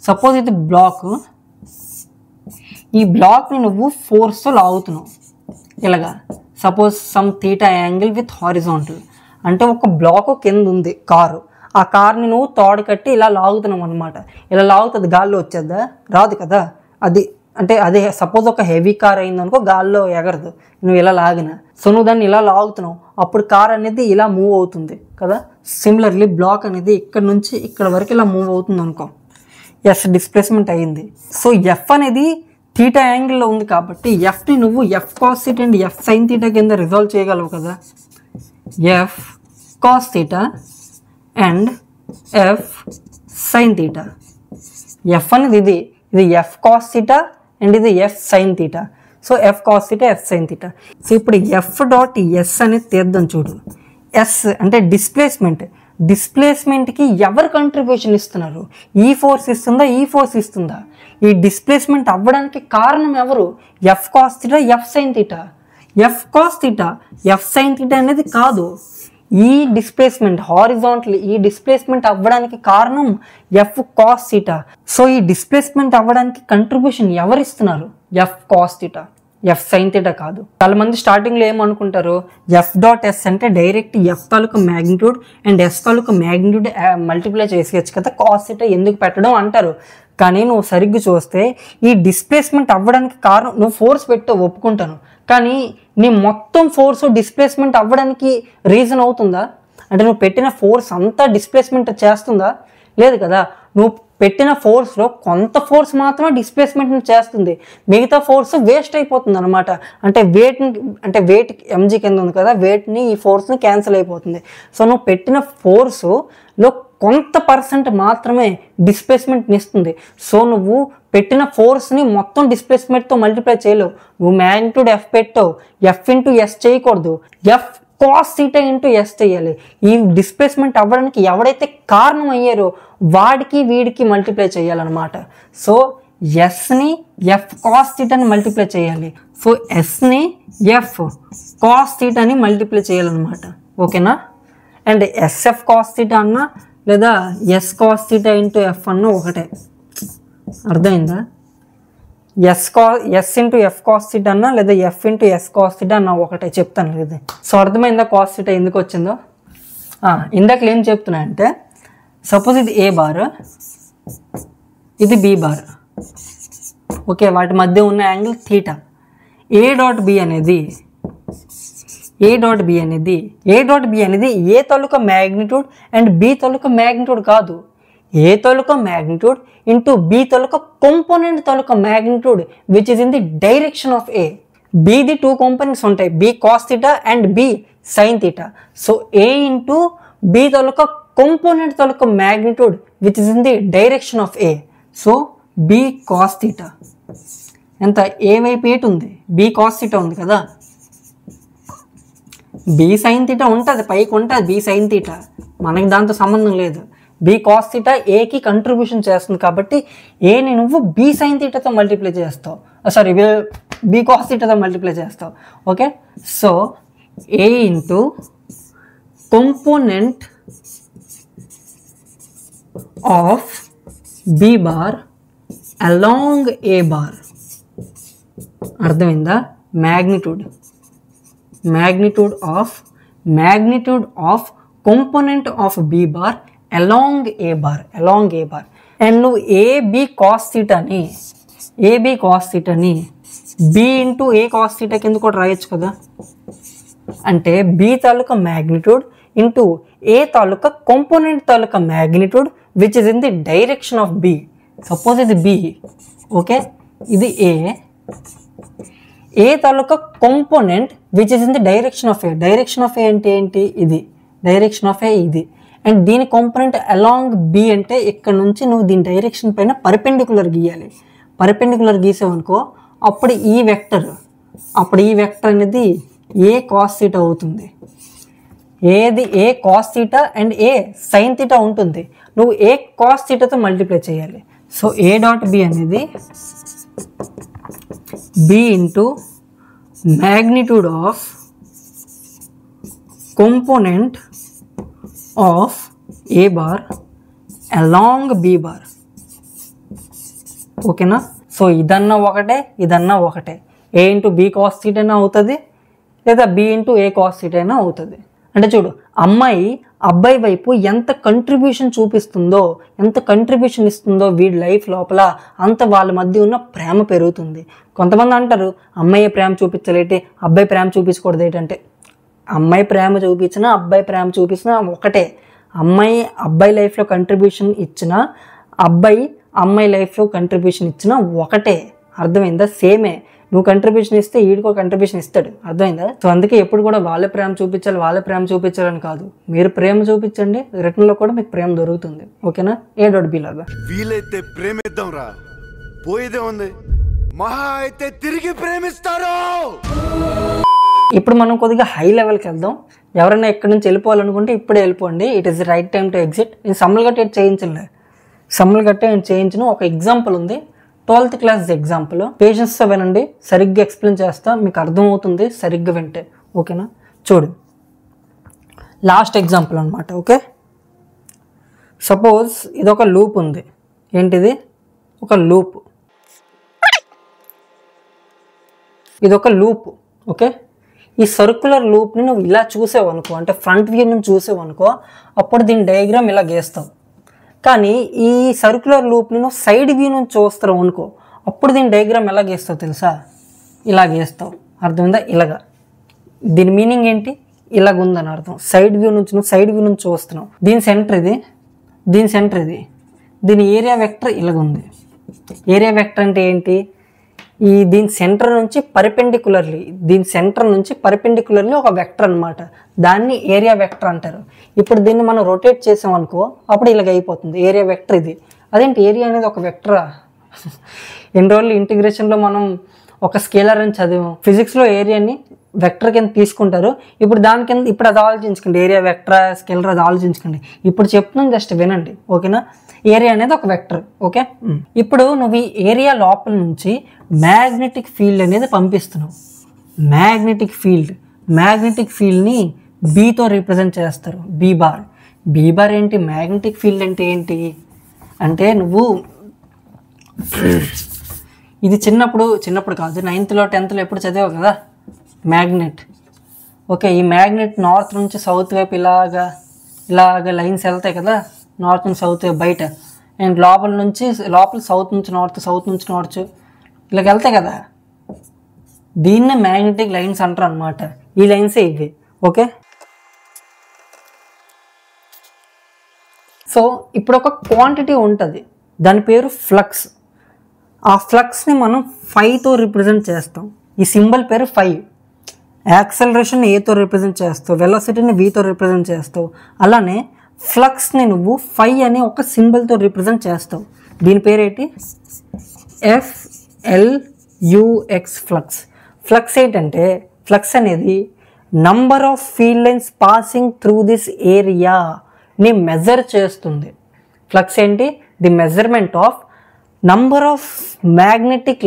సపోజ్ ఇది బ్లాక్, ఈ బ్లాక్ని నువ్వు ఫోర్స్తో లాగుతున్నావు ఇలాగా. Suppose some theta angle with horizontal, అంటే ఒక బ్లాక్ కింద ఉంది కారు, ఆ కార్ని నువ్వు తోడు కట్టి ఇలా లాగుతున్నావు అనమాట. ఇలా లాగుతుంది, గాల్లో వచ్చేద్దా? రాదు కదా. అది అంటే అదే సపోజ్ ఒక హెవీ కార్ అయిందనుకో గాల్లో ఎగరదు నువ్వు ఇలా లాగిన. సో నువ్వు దాన్ని ఇలా లాగుతున్నావు, అప్పుడు కార్ అనేది ఇలా మూవ్ అవుతుంది కదా. సిమిలర్లీ బ్లాక్ అనేది ఇక్కడ నుంచి ఇక్కడ వరకు ఇలా మూవ్ అవుతుంది అనుకో, ఎస్ డిస్ప్లేస్మెంట్ అయ్యింది. సో ఎఫ్ అనేది థీటా యాంగిల్లో ఉంది కాబట్టి ఎఫ్ని నువ్వు F cos theta and F sine theta కింద రిజాల్వ్ చేయగలవు కదా. F cos theta and F sine theta. F అనేది ఇది ఎఫ్ కాస్ థీటా అండ్ ఇది F sine theta. So F cos theta, F sine theta. So ఇప్పుడు F dot yes అనేది తీద్దాం చూడు. ఎస్ అంటే డిస్ప్లేస్మెంట్కి ఎవరు కంట్రిబ్యూషన్ ఇస్తున్నారు? ఈ ఫోర్స్ ఇస్తుందా, ఈ ఫోర్స్ ఇస్తుందా? ఈ డిస్ప్లేస్మెంట్ అవ్వడానికి కారణం ఎవరు? F cos theta, F sine theta. F cos theta, F sine theta అనేది కాదు. ఈ డిస్ప్లేస్మెంట్ హారిజాంటల్ ఈ డిస్ప్లేస్మెంట్ అవ్వడానికి కారణం ఎఫ్ కాస్ థీటా. సో ఈ డిస్ప్లేస్మెంట్ అవ్వడానికి కంట్రిబ్యూషన్ ఎవరు ఇస్తున్నారు? F cos theta, F sine theta కాదు. చాలా మంది స్టార్టింగ్లో ఏమనుకుంటారు, ఎఫ్ డాట్ ఎస్ అంటే డైరెక్ట్ ఎఫ్ తాలూకా మ్యాగ్నిట్యూడ్ అండ్ ఎస్ తాలూకా మ్యాగ్నిట్యూడ్ మల్టిప్లై చేసేయచ్చు కదా, కాస్ థీటా ఎందుకు పెట్టడం అంటారు. కానీ నువ్వు సరిగ్గా చూస్తే ఈ డిస్ప్లేస్మెంట్ అవ్వడానికి కారణం నువ్వు ఫోర్స్ పెట్టావు ఒప్పుకుంటాను, కానీ నీ మొత్తం ఫోర్స్ డిస్ప్లేస్మెంట్ అవ్వడానికి రీజన్ అవుతుందా? అంటే నువ్వు పెట్టిన ఫోర్స్ అంతా డిస్ప్లేస్మెంట్ చేస్తుందా? లేదు కదా. నువ్వు పెట్టిన ఫోర్స్లో కొంత ఫోర్స్ మాత్రమే డిస్ప్లేస్మెంట్ని చేస్తుంది, మిగతా ఫోర్స్ వేస్ట్ అయిపోతుంది అనమాట. అంటే వెయిట్ ఎంజీ కింద ఉంది కదా, వెయిట్ని ఈ ఫోర్స్ని క్యాన్సిల్ అయిపోతుంది. సో నువ్వు పెట్టిన ఫోర్సులో కొంత పర్సెంట్ మాత్రమే డిస్ప్లేస్మెంట్ని ఇస్తుంది. సో నువ్వు పెట్టిన ఫోర్స్ని మొత్తం డిస్ప్లేస్మెంట్తో మల్టిప్లై చేయలేవు. నువ్వు మ్యాగ్నిట్యూడ్ ఎఫ్ పెట్టావు, ఎఫ్ ఇంటూ ఎస్ చేయకూడదు, F cos theta into S చేయాలి. ఈ డిస్ప్లేస్మెంట్ అవ్వడానికి ఎవడైతే కారణం అయ్యారో వాడికి వీడికి మల్టిప్లై చేయాలన్నమాట. సో ఎస్ని ఎఫ్ కాస్ థీటాని మల్టిప్లై చేయాలి. సో ఎస్ని ఎఫ్ కాస్ థీటాని మల్టిప్లై చేయాలన్నమాట. ఓకేనా. అండ్ ఎస్ఎఫ్ కాస్ థీటా అన్నా లేదా S cos theta into F అన్న ఒకటే. అర్థమైందా? S into F cos theta అన్నా లేదా F into S cos theta అన్న ఒకటే చెప్తాను లేదు. సో అర్థమైందా కాస్ థీటా ఎందుకు వచ్చిందో? ఇందాక ఏం చెప్తున్నా అంటే సపోజ్ ఇది ఏ బార్, ఇది బి బార్. ఓకే, వాటి మధ్య ఉన్న angle theta. A dot B అనేది ఏ తాలూకా మ్యాగ్నిట్యూడ్ అండ్ బి తాలూకా మ్యాగ్నిట్యూడ్ కాదు. ఏ తాలూకా మ్యాగ్నిట్యూడ్ ఇంటూ బి తాలూకా కాంపోనెంట్ తాలూకా magnitude which is in the direction of A. బిది 2 కాంపోనెంట్స్ ఉంటాయి, B cos theta and B sine theta. So A into B తాలూకా కాంపోనెంట్ తాలూకా magnitude which is in the direction of A. So B cos theta ఎంత? ఏ వైపు ఏటు ఉంది, B cos theta ఉంది కదా. బి సైన్ థీటా ఉంటుంది, పైకి ఉంటుంది బి సైన్ థీటా, మనకి దాంతో సంబంధం లేదు. బి కాస్ థీటా ఏకి కంట్రిబ్యూషన్ చేస్తుంది కాబట్టి ఏని నువ్వు బి సైన్ థీటాతో మల్టిప్లై చేస్తావు, సారీ బి కాస్ థీటాతో మల్టిప్లై చేస్తావు. Okay, so A into component of B bar along A bar. అర్థమైందా? Magnitude of component of B bar along A bar. And నువ్వు ఏబి కాస్ థీటాని B into A cos theta కింద కూడా రాయొచ్చు కదా. అంటే బి తాలూకా మ్యాగ్నిట్యూడ్ ఇంటూ ఏ తాలూకా కాంపోనెంట్ తాలూకా magnitude which is in the direction of B. Suppose ఇది బి, ఓకే, ఇది ఏ తాలూకా component which is in the direction of A. Direction of A అంటే ఏంటి? ఇది డైరెక్షన్ ఆఫ్ ఏ ఇది. అండ్ దీని కాంపోనెంట్ అలాంగ్ బి అంటే ఇక్కడ నుంచి నువ్వు దీని డైరెక్షన్ పైన పర్పెండిక్యులర్ గీయాలి. పర్పెండిక్యులర్ గీసావనుకో అప్పుడు ఈ వెక్టర్ అనేది ఏ కాస్ థీటా అవుతుంది. ఏది A cos theta and A sine theta ఉంటుంది. నువ్వు ఏ కాస్ థీటాతో మల్టిప్లై చేయాలి. సో ఏ డాట్ బి అనేది B into magnitude of component of A bar along B bar. ఓకేనా? సో ఇదన్నా ఒకటే ఏ ఇంటూ బి కాస్ థీటా అయినా అవుతుంది, లేదా B into A cos theta అయినా అవుతుంది. అంటే చూడు, అబ్బాయి వైపు ఎంత కంట్రిబ్యూషన్ చూపిస్తుందో, ఎంత కంట్రిబ్యూషన్ ఇస్తుందో వీడి లైఫ్ లోపల, అంత వాళ్ళ మధ్య ఉన్న ప్రేమ పెరుగుతుంది. కొంతమంది అంటారు అమ్మాయి ప్రేమ చూపించలేటి, అబ్బాయి ప్రేమ చూపించకూడదు ఏంటంటే, అమ్మాయి ప్రేమ చూపించినా అబ్బాయి ప్రేమ చూపించినా ఒకటే. అబ్బాయి లైఫ్లో కంట్రిబ్యూషన్ ఇచ్చినా, అమ్మాయి లైఫ్లో కంట్రిబ్యూషన్ ఇచ్చినా ఒకటే. అర్థమైందా? సేమే. నువ్వు కంట్రిబ్యూషన్ ఇస్తే వీడికో కంట్రిబ్యూషన్ ఇస్తాడు. అర్థమైందా? సో అందుకే ఎప్పుడు కూడా వాళ్ళే ప్రేమ చూపించాలని కాదు, మీరు ప్రేమ చూపించండి, రిటర్న్లో కూడా మీకు ప్రేమ దొరుకుతుంది. ఓకేనా? ఏ డాట్ బి లాగా వీలైతే ప్రేమిద్దాం రా, పోయేదే ఉంది, మహా అయితే తిరిగి ప్రేమిస్తారు. ఇప్పుడు మనం కొద్దిగా హై లెవెల్కి వెళ్దాం. ఎవరైనా ఎక్కడి నుంచి వెళ్ళిపోవాలనుకుంటే ఇప్పుడే వెళ్ళిపోండి. It is the right time to exit. నేను సమ్మల్ గట్టే చేయించను. ఒక ఎగ్జాంపుల్ ఉంది, 12th క్లాస్ ఎగ్జాంపుల్. పేషెన్స్తో వినండి, సరిగ్గా ఎక్స్ప్లెయిన్ చేస్తా, మీకు అర్థమవుతుంది సరిగ్గా వింటే. ఓకేనా? చూడు, లాస్ట్ ఎగ్జాంపుల్ అనమాట. ఓకే, సపోజ్ ఇది ఒక లూప్ ఉంది. ఏంటిది? ఒక లూప్. ఇదొక లూప్. ఓకే, ఈ సర్క్యులర్ లూప్ని నువ్వు ఇలా చూసావనుకో, అంటే ఫ్రంట్ వ్యూ నుంచి చూసావనుకో, అప్పుడు దీని డయాగ్రామ్ ఇలా గీస్తావు. కానీ ఈ సర్క్యులర్ లూప్ని నువ్వు సైడ్ వ్యూ నుంచి చూస్తావు అనుకో, అప్పుడు దీని డయాగ్రామ్ ఎలా గీస్తావు తెలుసా? ఇలా గీస్తావు. అర్థమైందా? ఇలాగా. దీని మీనింగ్ ఏంటి? ఇలాగ ఉందని అర్థం. సైడ్ వ్యూ నుంచి నువ్వు సైడ్ వ్యూ నుంచి చూస్తున్నావు. దీని సెంటర్ ఇది, దీని ఏరియా వెక్టర్ ఇలాగ ఉంది. ఏరియా వెక్టర్ అంటే ఏంటి? దీని సెంటర్ నుంచి పర్పెండిక్యులర్లీ ఒక వెక్టర్ అనమాట. దాన్ని ఏరియా వెక్టర్ అంటారు. ఇప్పుడు దీన్ని మనం రొటేట్ చేసామనుకో, అప్పుడు ఇలాగ అయిపోతుంది. ఏరియా వెక్టర్ ఇది. అదేంటి ఏరియా అనేది ఒక వెక్టరా? ఎన్ని రోజులు ఇంటిగ్రేషన్లో మనం ఒక స్కేలర్ అని చదివాం. ఫిజిక్స్లో ఏరియాని వెక్టర్ కింద తీసుకుంటారు. ఇప్పుడు దాని కింద అది ఆలోచించకండి, ఏరియా వెక్టరా స్కేలర్ అది ఆలోచించకండి. ఇప్పుడు చెప్తున్నాను, జస్ట్ వినండి. ఓకేనా? ఏరియా అనేది ఒక వెక్టర్. ఓకే, ఇప్పుడు నువ్వు ఈ ఏరియా లోపల నుంచి మ్యాగ్నెటిక్ ఫీల్డ్ అనేది పంపిస్తున్నావు. మ్యాగ్నెటిక్ ఫీల్డ్ని బీతో రిప్రజెంట్ చేస్తారు. బీ బార్ ఏంటి? మ్యాగ్నెటిక్ ఫీల్డ్ అంటే ఏంటి అంటే, నువ్వు ఇది చిన్నప్పుడు కాదు, 9th, 10th ఎప్పుడు చదివావు కదా మ్యాగ్నెట్. ఓకే, ఈ మ్యాగ్నెట్ నార్త్ నుంచి సౌత్ వైపు ఇలాగ లైన్స్ వెళ్తాయి కదా, నార్త్ నుంచి సౌత్ వైపు బయట. అండ్ లోపల సౌత్ నుంచి నార్త్ ఇలాగ వెళ్తాయి కదా, దీన్నే మ్యాగ్నెటిక్ లైన్స్ అంటారు అనమాట. ఈ లైన్సే ఇవి. ఓకే, సో ఇప్పుడు ఒక క్వాంటిటీ ఉంటుంది, దాని పేరు ఫ్లక్స్. ఆ ఫ్లక్స్ని మనం ఫైతో రిప్రజెంట్ చేస్తాం. ఈ సింబల్ పేరు ఫై. యాక్సలరేషన్ ఏతో రిప్రజెంట్ చేస్తావు, వెలాసిటీని వీతో రిప్రజెంట్ చేస్తావు. అలానే ఫ్లక్స్ని నువ్వు ఫై అనే ఒక సింబల్తో రిప్రజెంట్ చేస్తావు. దీని పేరేంటి? FLUX ఫ్లక్స్ ఏంటంటే, ఫ్లక్స్ అనేది number of field lines passing through this ఏరియాని మెజర్ చేస్తుంది. ఫ్లక్స్ ఏంటి? The measurement of number of magnetic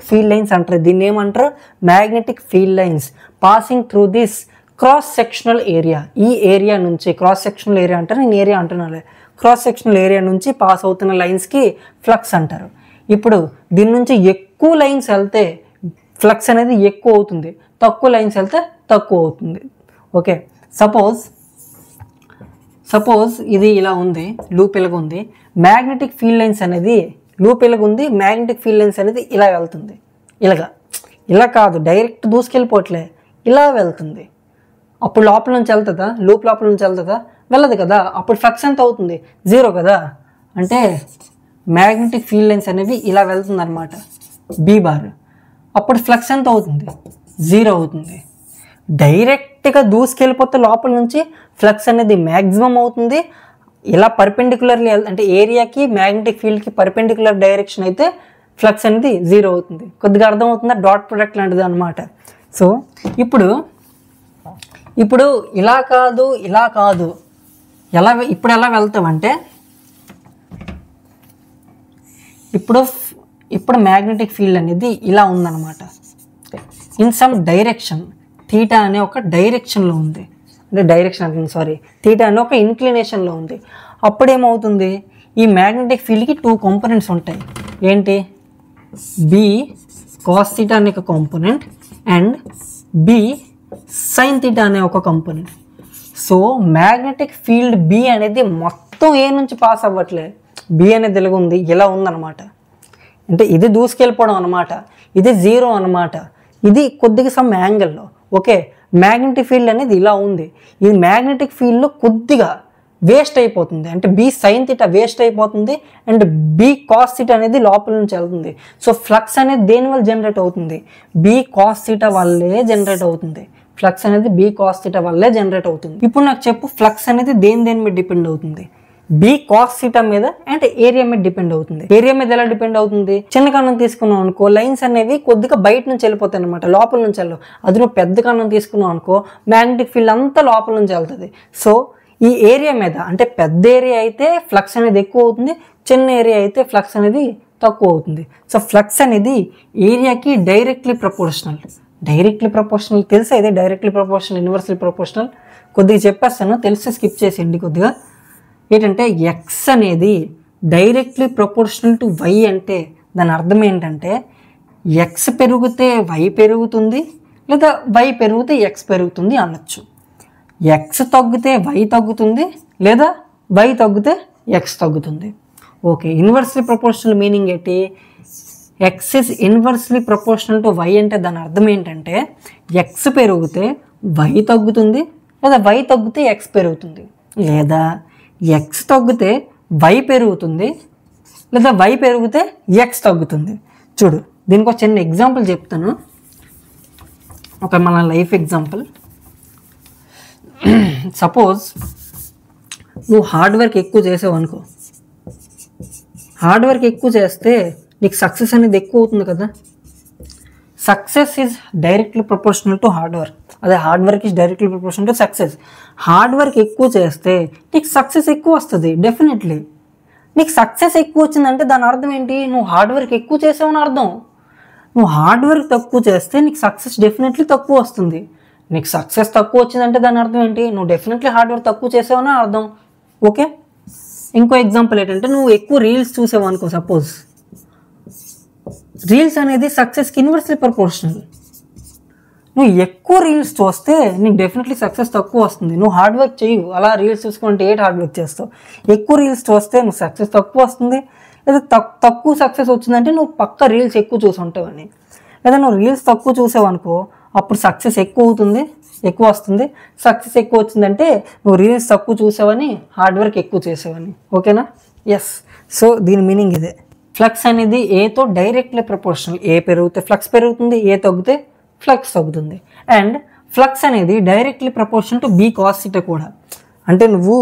field lines అంటారు. దీన్ని ఏమంటారు? Magnetic field lines passing through this cross sectional area. ఈ ఏరియా నుంచి, క్రాస్ సెక్షనల్ ఏరియా అంటారు, నేను ఏరియా అంటున్నాను, క్రాస్ సెక్షనల్ ఏరియా నుంచి పాస్ అవుతున్న లైన్స్కి ఫ్లక్స్ అంటారు. ఇప్పుడు దీని నుంచి ఎక్కువ లైన్స్ వెళ్తే ఫ్లక్స్ అనేది ఎక్కువ అవుతుంది, తక్కువ లైన్స్ వెళ్తే తక్కువ అవుతుంది. ఓకే, సపోజ్ ఇది ఇలా ఉంది, లూప్ ఇలాగ ఉంది, మ్యాగ్నెటిక్ ఫీల్డ్ లైన్స్ అనేది లూప్ ఇలాగ ఉంది, మ్యాగ్నెటిక్ ఫీల్డ్ లైన్స్ అనేది ఇలా వెళ్తుంది. ఇలా కాదు, డైరెక్ట్ దూసుకెళ్ళిపోవట్లే, ఇలా వెళ్తుంది. అప్పుడు లోపల నుంచి వెళ్తుందా? లూప్ లోపల నుంచి వెళ్తుందా? వెళ్ళదు కదా. అప్పుడు ఫ్లక్స్ ఎంత అవుతుంది? 0 కదా. అంటే మ్యాగ్నెటిక్ ఫీల్డ్ లైన్స్ అనేవి ఇలా వెళ్తుంది అనమాట బీ బార్. అప్పుడు ఫ్లక్స్ ఎంత అవుతుంది? 0 అవుతుంది. డైరెక్ట్గా దూసుకెళ్ళిపోతే లోపల నుంచి ఫ్లక్స్ అనేది మ్యాక్సిమం అవుతుంది. ఇలా పర్పెండిక్యులర్లీ అంటే ఏరియాకి మ్యాగ్నెటిక్ ఫీల్డ్కి పర్పెండిక్యులర్ డైరెక్షన్ అయితే ఫ్లక్స్ అనేది 0 అవుతుంది. కొద్దిగా అర్థమవుతుందా? డాట్ ప్రొడక్ట్ లాంటిది అనమాట. సో ఇప్పుడు ఇలా కాదు ఇప్పుడు ఎలా వెళ్తామంటే ఇప్పుడు మ్యాగ్నెటిక్ ఫీల్డ్ అనేది ఇలా ఉందన్నమాట. ఇన్ సమ్ డైరెక్షన్ థీటా అనే ఒక డైరెక్షన్లో ఉంది, అంటే డైరెక్షన్ అంటే సారీ థీటా అనే ఒక ఇంక్లినేషన్లో ఉంది. అప్పుడేమవుతుంది? ఈ మ్యాగ్నెటిక్ ఫీల్డ్కి 2 కాంపోనెంట్స్ ఉంటాయి. ఏంటి? బి కాస్ థీటా అనే ఒక component and B sine theta అనే ఒక component. So magnetic field B అనేది మొత్తం ఏ నుంచి పాస్ అవ్వట్లే, బి అనేది ఇలా ఉంది, ఇలా ఉందన్నమాట. అంటే ఇది దూసుకెళ్ళిపోవడం అనమాట, ఇది 0 అనమాట, ఇది కొద్దిగా సమ్ యాంగిల్లో. ఓకే, మ్యాగ్నెటిక్ ఫీల్డ్ అనేది ఇలా ఉంది. ఇది మ్యాగ్నెటిక్ ఫీల్డ్లో కొద్దిగా వేస్ట్ అయిపోతుంది, అంటే బి సైన్ థీటా వేస్ట్ అయిపోతుంది అండ్ బి కాస్ థీటా అనేది లోపల నుంచి వెళ్తుంది. సో ఫ్లక్స్ అనేది దేనివల్ల జనరేట్ అవుతుంది? బి కాస్ థీటా వల్లే జనరేట్ అవుతుంది. ఫ్లక్స్ అనేది బి కాస్ థీటా వల్లే జనరేట్ అవుతుంది. ఇప్పుడు నాకు చెప్పు, ఫ్లక్స్ అనేది దేని మీద డిపెండ్ అవుతుంది? బి కాస్ థీటా మీద అండ్ ఏరియా మీద డిపెండ్ అవుతుంది. ఏరియా మీద ఎలా డిపెండ్ అవుతుంది? చిన్న కణం తీసుకున్నాం అనుకో, లైన్స్ అనేవి కొద్దిగా బయట నుంచి వెళ్ళిపోతాయి అనమాట, లోపల నుంచి వెళ్ళవు. అది నువ్వు పెద్ద కణం తీసుకున్నావు అనుకో, మ్యాగ్నెటిక్ ఫీల్డ్ అంతా లోపల నుంచి వెళ్తుంది. సో ఈ ఏరియా మీద అంటే పెద్ద ఏరియా అయితే ఫ్లక్స్ అనేది ఎక్కువ అవుతుంది, చిన్న ఏరియా అయితే ఫ్లక్స్ అనేది తక్కువ అవుతుంది. సో ఫ్లక్స్ అనేది ఏరియాకి డైరెక్ట్లీ ప్రపోర్షనల్. తెలుసా? ఇదే డైరెక్ట్లీ ప్రపోర్షనల్, ఇన్వర్స్లీ ప్రపోర్షనల్. కొద్దిగా చెప్పేస్తాను, తెలిసి స్కిప్ చేసేయండి కొద్దిగా. ఏంటంటే ఎక్స్ అనేది డైరెక్ట్లీ ప్రపోర్షనల్ టు వై అంటే దాని అర్థం ఏంటంటే ఎక్స్ పెరిగితే వై పెరుగుతుంది, లేదా వై పెరిగితే ఎక్స్ పెరుగుతుంది అనొచ్చు. ఎక్స్ తగ్గితే వై తగ్గుతుంది, లేదా వై తగ్గితే ఎక్స్ తగ్గుతుంది. ఓకే, ఇన్వర్స్లీ ప్రపోర్షనల్ మీనింగ్ ఏంటి? X is inversely proportional to Y అంటే దాని అర్థం ఏంటంటే ఎక్స్ పెరిగితే వై తగ్గుతుంది, లేదా వై తగ్గితే ఎక్స్ పెరుగుతుంది, లేదా ఎక్స్ తగ్గితే వై పెరుగుతుంది, లేదా వై పెరిగితే ఎక్స్ తగ్గుతుంది. చూడు, దీనికి ఒక చిన్న ఎగ్జాంపుల్ చెప్తాను, ఒక మన లైఫ్ ఎగ్జాంపుల్. సపోజ్ నువ్వు హార్డ్ వర్క్ ఎక్కువ చేసావు అనుకో, హార్డ్ వర్క్ ఎక్కువ చేస్తే నీకు సక్సెస్ అనేది ఎక్కువ అవుతుంది కదా. Success is directly proportional to hard work. అదే hard work is directly proportional to success. Hard work ఎక్కువ చేస్తే నీకు సక్సెస్ ఎక్కువ వస్తుంది డెఫినెట్లీ. నీకు సక్సెస్ ఎక్కువ వచ్చిందంటే దాని అర్థం ఏంటి? నువ్వు హార్డ్ వర్క్ ఎక్కువ చేసావని అర్థం. నువ్వు హార్డ్ వర్క్ తక్కువ చేస్తే నీకు సక్సెస్ డెఫినెట్లీ తక్కువ వస్తుంది. నీకు సక్సెస్ తక్కువ వచ్చిందంటే దాని అర్థం ఏంటి? నువ్వు డెఫినెట్లీ హార్డ్ వర్క్ తక్కువ చేసావని అర్థం. ఓకే, ఇంకో ఎగ్జాంపుల్ ఏంటంటే నువ్వు ఎక్కువ రీల్స్ చూసావు అనుకో. సపోజ్ రీల్స్ అనేది సక్సెస్కి ఇన్వర్స్లీ ప్రపోర్షనల్. నువ్వు ఎక్కువ రీల్స్ చూస్తే నీకు డెఫినెట్లీ సక్సెస్ తక్కువ వస్తుంది. నువ్వు హార్డ్ వర్క్ చేయవు, అలా రీల్స్ చూసుకుంటే హార్డ్ వర్క్ చేస్తావు. ఎక్కువ రీల్స్ చూస్తే నువ్వు సక్సెస్ తక్కువ వస్తుంది, లేదా తక్కువ సక్సెస్ వచ్చిందంటే నువ్వు పక్క రీల్స్ ఎక్కువ చూసి ఉంటావని. లేదా నువ్వు రీల్స్ తక్కువ చూసావు అనుకో, అప్పుడు సక్సెస్ ఎక్కువ వస్తుంది. సక్సెస్ ఎక్కువ వచ్చిందంటే నువ్వు రీల్స్ తక్కువ చూసావని, హార్డ్ వర్క్ ఎక్కువ చేసావని. ఓకేనా? ఎస్. సో దీని మీనింగ్ ఇదే. ఫ్లక్స్ అనేది ఏతో డైరెక్ట్లీ ప్రపోర్షనల్. ఏ పెరిగితే ఫ్లక్స్ పెరుగుతుంది, ఏ తగ్గితే ఫ్లక్స్ తగ్గుతుంది. అండ్ ఫ్లక్స్ అనేది directly proportional to B cos theta కూడా. అంటే నువ్వు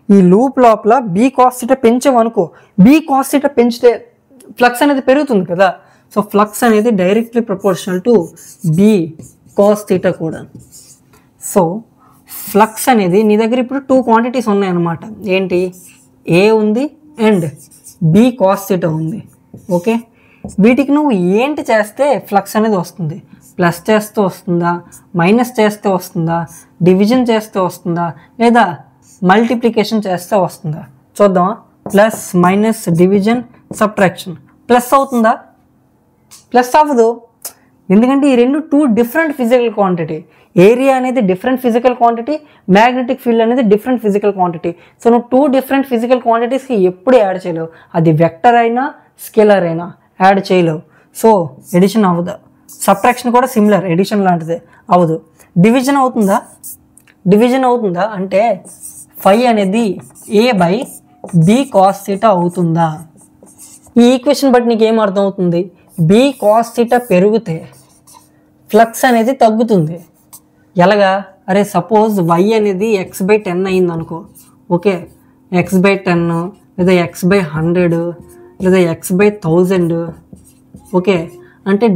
ఈ లూప్ లోపల బీ కాస్ థీటా పెంచావు అనుకో, బీ కాస్ థీటా పెంచితే ఫ్లక్స్ అనేది పెరుగుతుంది కదా. సో ఫ్లక్స్ అనేది directly proportional to B cos theta కూడా. సో ఫ్లక్స్ అనేది నీ దగ్గర ఇప్పుడు 2 క్వాంటిటీస్ ఉన్నాయన్నమాట. ఏంటి? ఏ ఉంది అండ్ బీ కాస్ థీటా ఉంది. ఓకే, వీటికి నువ్వు ఏంటి చేస్తే ఫ్లక్స్ అనేది వస్తుంది? ప్లస్ చేస్తే వస్తుందా, మైనస్ చేస్తే వస్తుందా, డివిజన్ చేస్తే వస్తుందా, లేదా మల్టిప్లికేషన్ చేస్తే వస్తుందా? చూద్దామా? Plus minus division subtraction. Plus అవుతుందా? ప్లస్ అవ్వదు, ఎందుకంటే ఈ రెండు 2 డిఫరెంట్ ఫిజికల్ క్వాంటిటీ. ఏరియా అనేది different physical quantity, magnetic field అనేది డిఫరెంట్ ఫిజికల్ క్వాంటిటీ. సో నువ్వు 2 డిఫరెంట్ ఫిజికల్ క్వాంటిటీస్కి ఎప్పుడు యాడ్ చేయలేవు. అది వెక్టర్ అయినా స్కేలర్ అయినా యాడ్ చేయలేవు. సో ఎడిషన్ అవ్వదు. సబ్ట్రాక్షన్ కూడా సిమిలర్, ఎడిషన్ లాంటిదే, అవ్వదు. డివిజన్ అవుతుందా అంటే ఫై అనేది ఏ బై బి కాస్ థీటా అవుతుందా? ఈ ఈక్వేషన్ బట్టి నీకు ఏం అర్థమవుతుంది, బి కాస్ థీటా పెరిగితే ఫ్లక్స్ అనేది తగ్గుతుంది. ఎలాగా, అరే సపోజ్ y అనేది x/10 అయింది అనుకో, ఓకే, x/10 లేదా x/100 లేదా x/1000, ఓకే, అంటే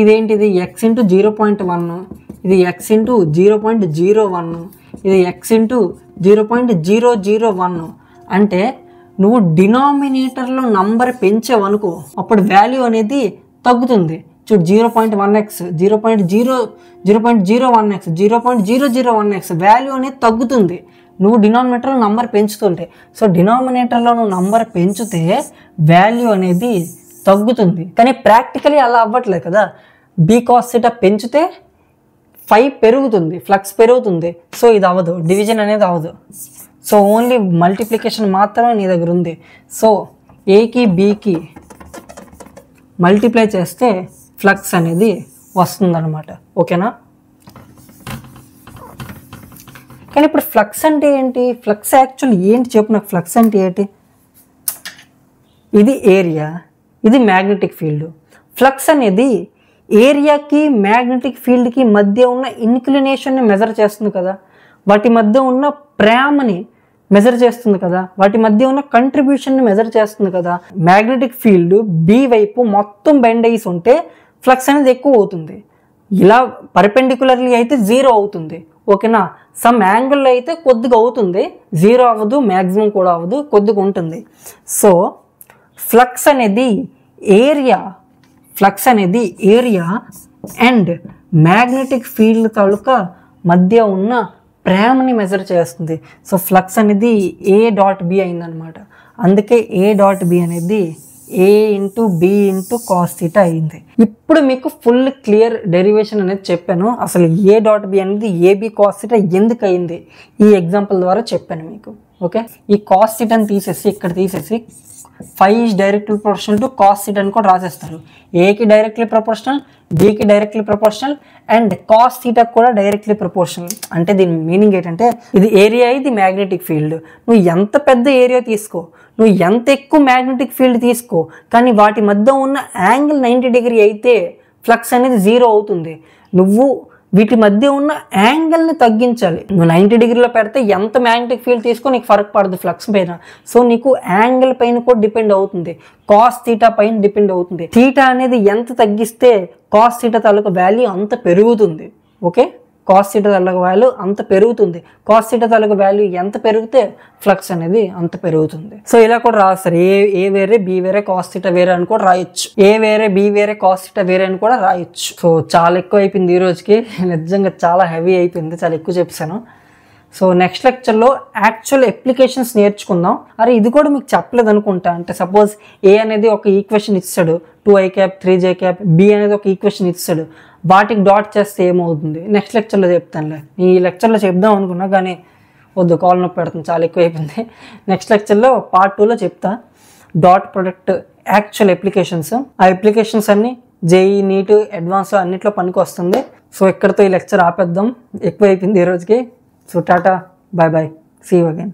ఇదేంటిది x ఇంటూ 0.1, ఇది x ఇంటూ 0.01, ఇది x ఇంటూ 0.001. అంటే నువ్వు డినామినేటర్లో నంబర్ పెంచావనుకో అప్పుడు వాల్యూ అనేది తగ్గుతుంది. చూడు 0.1x 0.01x 0.001x వాల్యూ అనేది తగ్గుతుంది నువ్వు డినామినేటర్లో నంబర్ పెంచుతుంటే. సో డినామినేటర్లో నువ్వు నంబర్ పెంచితే వాల్యూ అనేది తగ్గుతుంది. కానీ ప్రాక్టికలీ అలా అవ్వట్లేదు కదా. బీ కాస్ థీటా పెంచితే ఫై పెరుగుతుంది, ఫ్లక్స్ పెరుగుతుంది. సో ఇది అవ్వదు, డివిజన్ అనేది అవ్వదు. సో ఓన్లీ మల్టిప్లికేషన్ మాత్రమే నీ దగ్గర ఉంది. సో ఏకి బీకి మల్టిప్లై చేస్తే ఫ్లక్స్ అనేది వస్తుందన్నమాట. ఓకేనా? కానీ ఇప్పుడు ఫ్లక్స్ అంటే ఏంటి? ఫ్లక్స్ యాక్చువల్లీ ఏంటి చెప్పు నాకు. ఫ్లక్స్ అంటే ఏంటి? ఇది ఏరియా, ఇది మ్యాగ్నెటిక్ ఫీల్డ్. ఫ్లక్స్ అనేది ఏరియాకి మ్యాగ్నెటిక్ ఫీల్డ్కి మధ్య ఉన్న ఇన్క్లినేషన్ని మెజర్ చేస్తుంది కదా, వాటి మధ్య ఉన్న ప్రేమని మెజర్ చేస్తుంది కదా, వాటి మధ్య ఉన్న కంట్రిబ్యూషన్ని మెజర్ చేస్తుంది కదా. మ్యాగ్నెటిక్ ఫీల్డ్ బి వైపు మొత్తం బెండ్ అయ్యి ఉంటే ఫ్లక్స్ అనేది ఎక్కువ అవుతుంది. ఇలా పర్పెండిక్యులర్లీ అయితే 0 అవుతుంది. ఓకేనా? సమ్ యాంగిల్లో అయితే కొద్దిగా అవుతుంది, 0 అవ్వదు, మ్యాక్సిమం కూడా అవ్వదు, కొద్దిగా ఉంటుంది. సో ఫ్లక్స్ అనేది ఏరియా అండ్ మ్యాగ్నెటిక్ ఫీల్డ్ తాలూకా మధ్య ఉన్న ప్రేమని మెజర్ చేస్తుంది. సో ఫ్లక్స్ అనేది A.B అయిందనమాట. అందుకే A.B అనేది A into B into cos theta అయింది. ఇప్పుడు మీకు ఫుల్ క్లియర్ డెరివేషన్ అనేది చెప్పాను. అసలు A.B అనేది ఏబి కాస్ థీటా ఎందుకు అయింది ఈ ఎగ్జాంపుల్ ద్వారా చెప్పాను మీకు. ఓకే, ఈ కాస్ థీటాని తీసేసి ఇక్కడ తీసేసి phi is directly proportional to cos theta అని కూడా రాసేస్తారు. ఏకి డైరెక్ట్లీ ప్రొపోర్షనల్, బికి directly proportional and cos theta కూడా డైరెక్ట్లీ ప్రొపోర్షనల్. అంటే దీని మీనింగ్ ఏంటంటే ఇది ఏరియా, ఇది మ్యాగ్నెటిక్ ఫీల్డ్. నువ్వు ఎంత పెద్ద ఏరియా తీసుకో, నువ్వు ఎంత ఎక్కువ మ్యాగ్నెటిక్ ఫీల్డ్ తీసుకో, కానీ వాటి మధ్య ఉన్న యాంగిల్ 90 డిగ్రీ అయితే ఫ్లక్స్ అనేది 0 అవుతుంది. నువ్వు వీటి మధ్య ఉన్న యాంగిల్ని తగ్గించాలి. నువ్వు 90 డిగ్రీలో పెడితే ఎంత మ్యాగ్నెటిక్ ఫీల్డ్ తీసుకో నీకు ఫరక్ పడదు ఫ్లక్స్ పైన. సో నీకు యాంగిల్ పైన కూడా డిపెండ్ అవుతుంది, కాస్ థీటా పైన డిపెండ్ అవుతుంది. థీటా అనేది ఎంత తగ్గిస్తే కాస్ థీటా తాలూకా వాల్యూ అంత పెరుగుతుంది. ఓకే, కాస్ థీటా తాలూకా వాల్యూ అంత పెరుగుతుంది. కాస్ థీటా తాలూకా వాల్యూ ఎంత పెరిగితే ఫ్లక్స్ అనేది అంత పెరుగుతుంది. సో ఇలా కూడా రాస్తారు, ఏ వేరే బి వేరే కాస్ థీటా వేరే అని కూడా రాయొచ్చు, ఏ వేరే బి వేరే కాస్ థీటా వేరే అని కూడా రాయొచ్చు. సో చాలా ఎక్కువ అయిపోయింది ఈ రోజుకి, నిజంగా చాలా హెవీ అయిపోయింది, చాలా ఎక్కువ చెప్పాను. సో నెక్స్ట్ లెక్చర్లో యాక్చువల్ అప్లికేషన్స్ నేర్చుకుందాం. అరే ఇది కూడా మీకు చెప్పలేదు అనుకుంటా. అంటే సపోజ్ ఏ అనేది ఒక ఈక్వేషన్ ఇస్తాడు, 2i cap 3j cap, B అనేది ఒక ఈక్వేషన్ ఇస్తాడు, వాటికి డాట్ చేస్తే ఏమవుతుంది నెక్స్ట్ లెక్చర్లో చెప్తానులే. ఈ లెక్చర్లో చెప్దాం అనుకున్నా కానీ వద్దు, కాల్ నొప్పి పెడుతుంది, చాలా ఎక్కువ అయిపోయింది. నెక్స్ట్ లెక్చర్లో పార్ట్ 2లో చెప్తా డాట్ ప్రొడక్ట్ యాక్చువల్ అప్లికేషన్స్. ఆ అప్లికేషన్స్ అన్నీ జేఈ, నీట్, అడ్వాన్స్ అన్నిట్లో పనికి వస్తుంది. సో ఇక్కడితో ఈ లెక్చర్ ఆపేద్దాం, ఎక్కువ అయిపోయింది ఈ రోజుకి. So tata, bye bye, see you again.